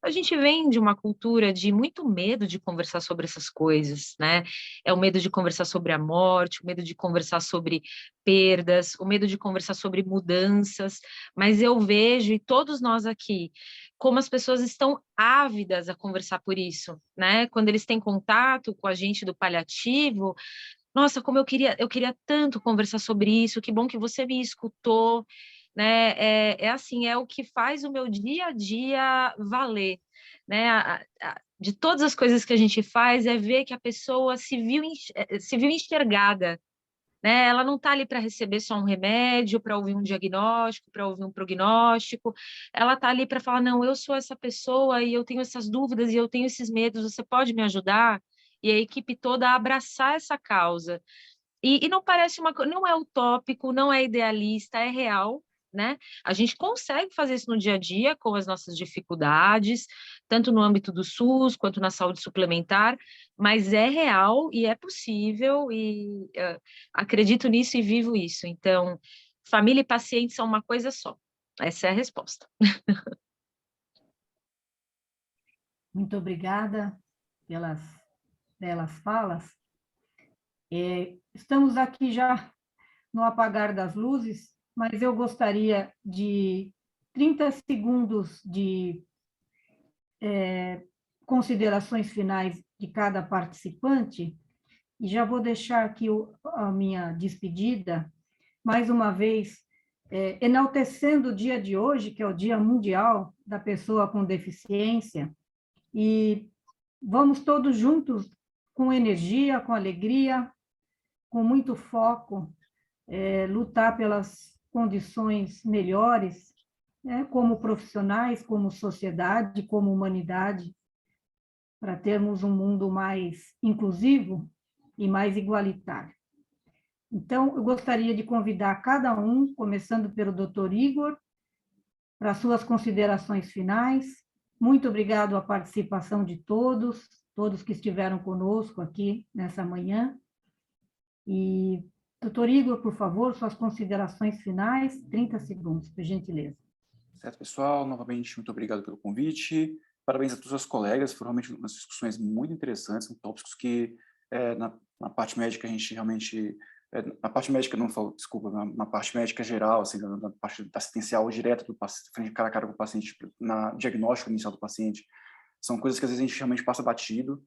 a gente vem de uma cultura de muito medo de conversar sobre essas coisas, né? É o medo de conversar sobre a morte, o medo de conversar sobre perdas, o medo de conversar sobre mudanças, mas eu vejo, e todos nós aqui, como as pessoas estão ávidas a conversar por isso, né? Quando eles têm contato com a gente do paliativo, nossa, como eu queria tanto conversar sobre isso, que bom que você me escutou, né? É assim, é o que faz o meu dia a dia valer, né? De todas as coisas que a gente faz, é ver que a pessoa se viu enxergada, né? Ela não está ali para receber só um remédio, para ouvir um diagnóstico, para ouvir um prognóstico, ela está ali para falar, não, eu sou essa pessoa e eu tenho essas dúvidas e eu tenho esses medos, você pode me ajudar? E a equipe toda abraçar essa causa. E não parece não é utópico, não é idealista, é real, né? A gente consegue fazer isso no dia a dia com as nossas dificuldades, tanto no âmbito do SUS quanto na saúde suplementar, mas é real e é possível e acredito nisso e vivo isso. Então, família e paciente são uma coisa só. Essa é a resposta. Muito obrigada pelas belas falas. Estamos aqui já no apagar das luzes, mas eu gostaria de 30 segundos de considerações finais de cada participante, e já vou deixar aqui a minha despedida, mais uma vez, enaltecendo o dia de hoje, que é o Dia Mundial da Pessoa com Deficiência, e vamos todos juntos, com energia, com alegria, com muito foco, lutar pelas condições melhores, né, como profissionais, como sociedade, como humanidade, para termos um mundo mais inclusivo e mais igualitário. Então, eu gostaria de convidar cada um, começando pelo Dr. Igor, para suas considerações finais. Muito obrigado à participação de todos que estiveram conosco aqui nessa manhã. E, doutor Igor, por favor, suas considerações finais, 30 segundos, por gentileza. Certo, pessoal, novamente, muito obrigado pelo convite. Parabéns a todos os colegas, foram realmente umas discussões muito interessantes, são tópicos que na parte médica a gente realmente... na parte médica, não falo, desculpa, na parte médica geral, assim, na parte assistencial direta do paciente, cara a cara com o paciente, na diagnóstico inicial do paciente, são coisas que às vezes a gente realmente passa batido,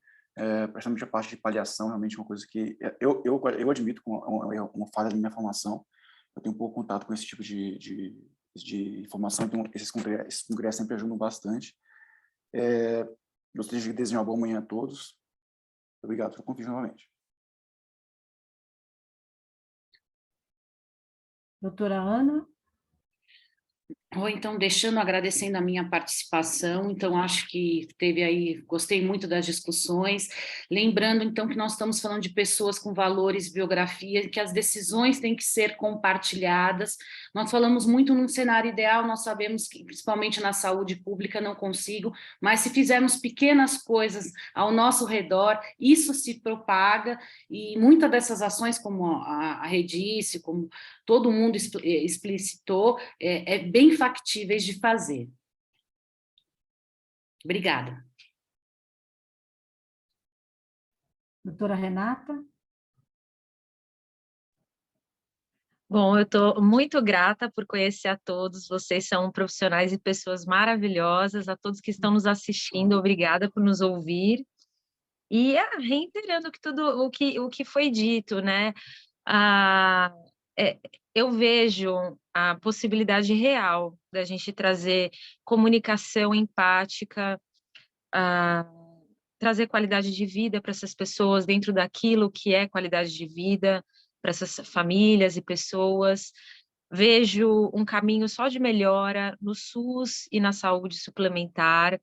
principalmente a parte de paliação, realmente é uma coisa que eu admito com uma falha da minha formação, eu tenho um pouco contato com esse tipo de informação, então esses congressos sempre ajudam bastante. Gostaria de desejar uma boa manhã a todos. Obrigado pelo convite novamente. Doutora Ana? Ou então, agradecendo a minha participação, então acho que teve aí, gostei muito das discussões, lembrando então que nós estamos falando de pessoas com valores, biografia, que as decisões têm que ser compartilhadas, nós falamos muito num cenário ideal, nós sabemos que principalmente na saúde pública não consigo, mas se fizermos pequenas coisas ao nosso redor, isso se propaga, e muitas dessas ações, como a Redice, como todo mundo explicitou, bem factíveis de fazer. Obrigada. Doutora Renata? Bom, eu estou muito grata por conhecer a todos, vocês são profissionais e pessoas maravilhosas, a todos que estão nos assistindo, obrigada por nos ouvir. E reiterando tudo o que foi dito, né? Eu vejo a possibilidade real da gente trazer comunicação empática, trazer qualidade de vida para essas pessoas dentro daquilo que é qualidade de vida para essas famílias e pessoas. Vejo um caminho só de melhora no SUS e na saúde suplementar.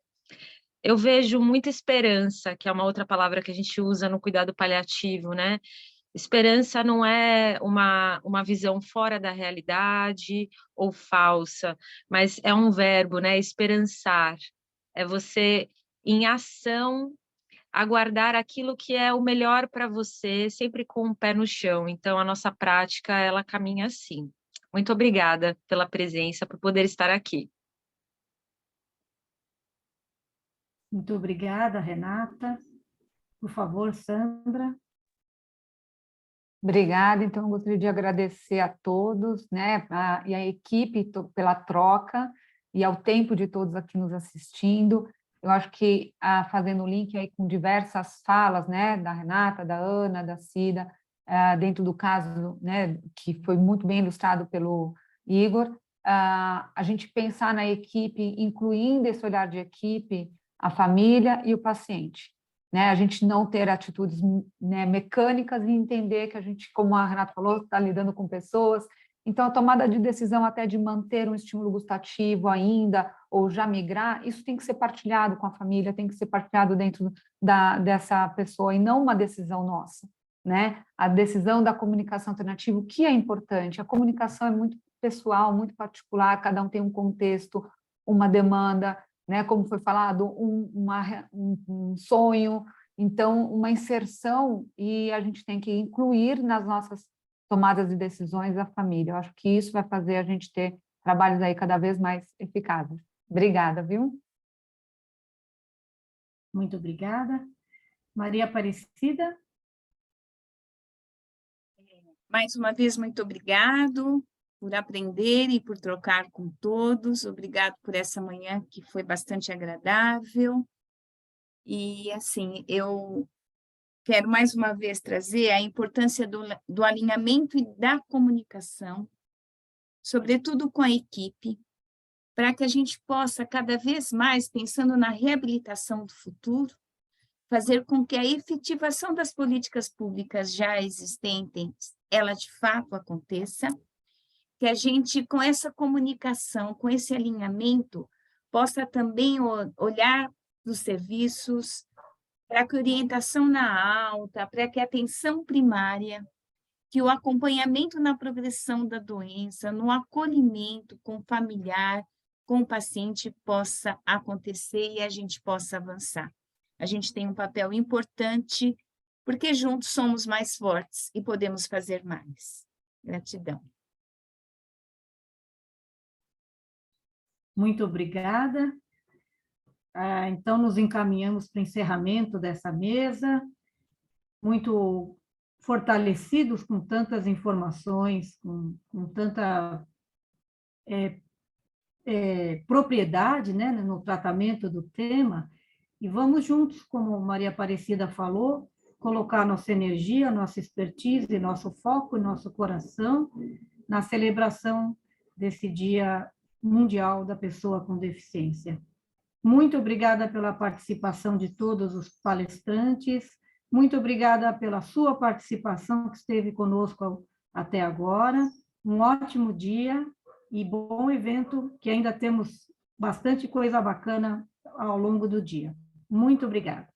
Eu vejo muita esperança, que é uma outra palavra que a gente usa no cuidado paliativo, né? Esperança não é uma visão fora da realidade ou falsa, mas é um verbo, né? Esperançar. É você, em ação, aguardar aquilo que é o melhor para você, sempre com o pé no chão. Então, a nossa prática, ela caminha assim. Muito obrigada pela presença, por poder estar aqui. Muito obrigada, Renata. Por favor, Sandra. Obrigada, então eu gostaria de agradecer a todos, né, e a equipe pela troca e ao tempo de todos aqui nos assistindo. Eu acho que, fazendo o link aí com diversas falas, né, da Renata, da Ana, da Cida, dentro do caso, né, que foi muito bem ilustrado pelo Igor, a gente pensar na equipe, incluindo esse olhar de equipe, a família e o paciente. Né, a gente não ter atitudes, né, mecânicas e entender que a gente, como a Renata falou, está lidando com pessoas. Então, a tomada de decisão até de manter um estímulo gustativo ainda, ou já migrar, isso tem que ser partilhado com a família, tem que ser partilhado dentro dessa pessoa, e não uma decisão nossa. Né? A decisão da comunicação alternativa, o que é importante? A comunicação é muito pessoal, muito particular, cada um tem um contexto, uma demanda, né, como foi falado, um sonho, então, uma inserção, e a gente tem que incluir nas nossas tomadas de decisões a família. Eu acho que isso vai fazer a gente ter trabalhos aí cada vez mais eficazes. Obrigada, viu? Muito obrigada. Maria Aparecida? Mais uma vez, muito obrigado por aprender e por trocar com todos. Obrigado por essa manhã que foi bastante agradável. E, assim, eu quero mais uma vez trazer a importância do alinhamento e da comunicação, sobretudo com a equipe, para que a gente possa, cada vez mais, pensando na reabilitação do futuro, fazer com que a efetivação das políticas públicas já existentes, ela de fato aconteça, que a gente, com essa comunicação, com esse alinhamento, possa também olhar para os serviços, para que a orientação na alta, para que a atenção primária, que o acompanhamento na progressão da doença, no acolhimento com o familiar, com o paciente, possa acontecer e a gente possa avançar. A gente tem um papel importante, porque juntos somos mais fortes e podemos fazer mais. Gratidão. Muito obrigada. Então, nos encaminhamos para o encerramento dessa mesa, muito fortalecidos com tantas informações, com tanta propriedade, né, no tratamento do tema, e vamos juntos, como Maria Aparecida falou, colocar nossa energia, nossa expertise, nosso foco, nosso coração na celebração desse Dia Mundial da Pessoa com Deficiência. Muito obrigada pela participação de todos os palestrantes, muito obrigada pela sua participação que esteve conosco até agora, um ótimo dia e bom evento, que ainda temos bastante coisa bacana ao longo do dia. Muito obrigada.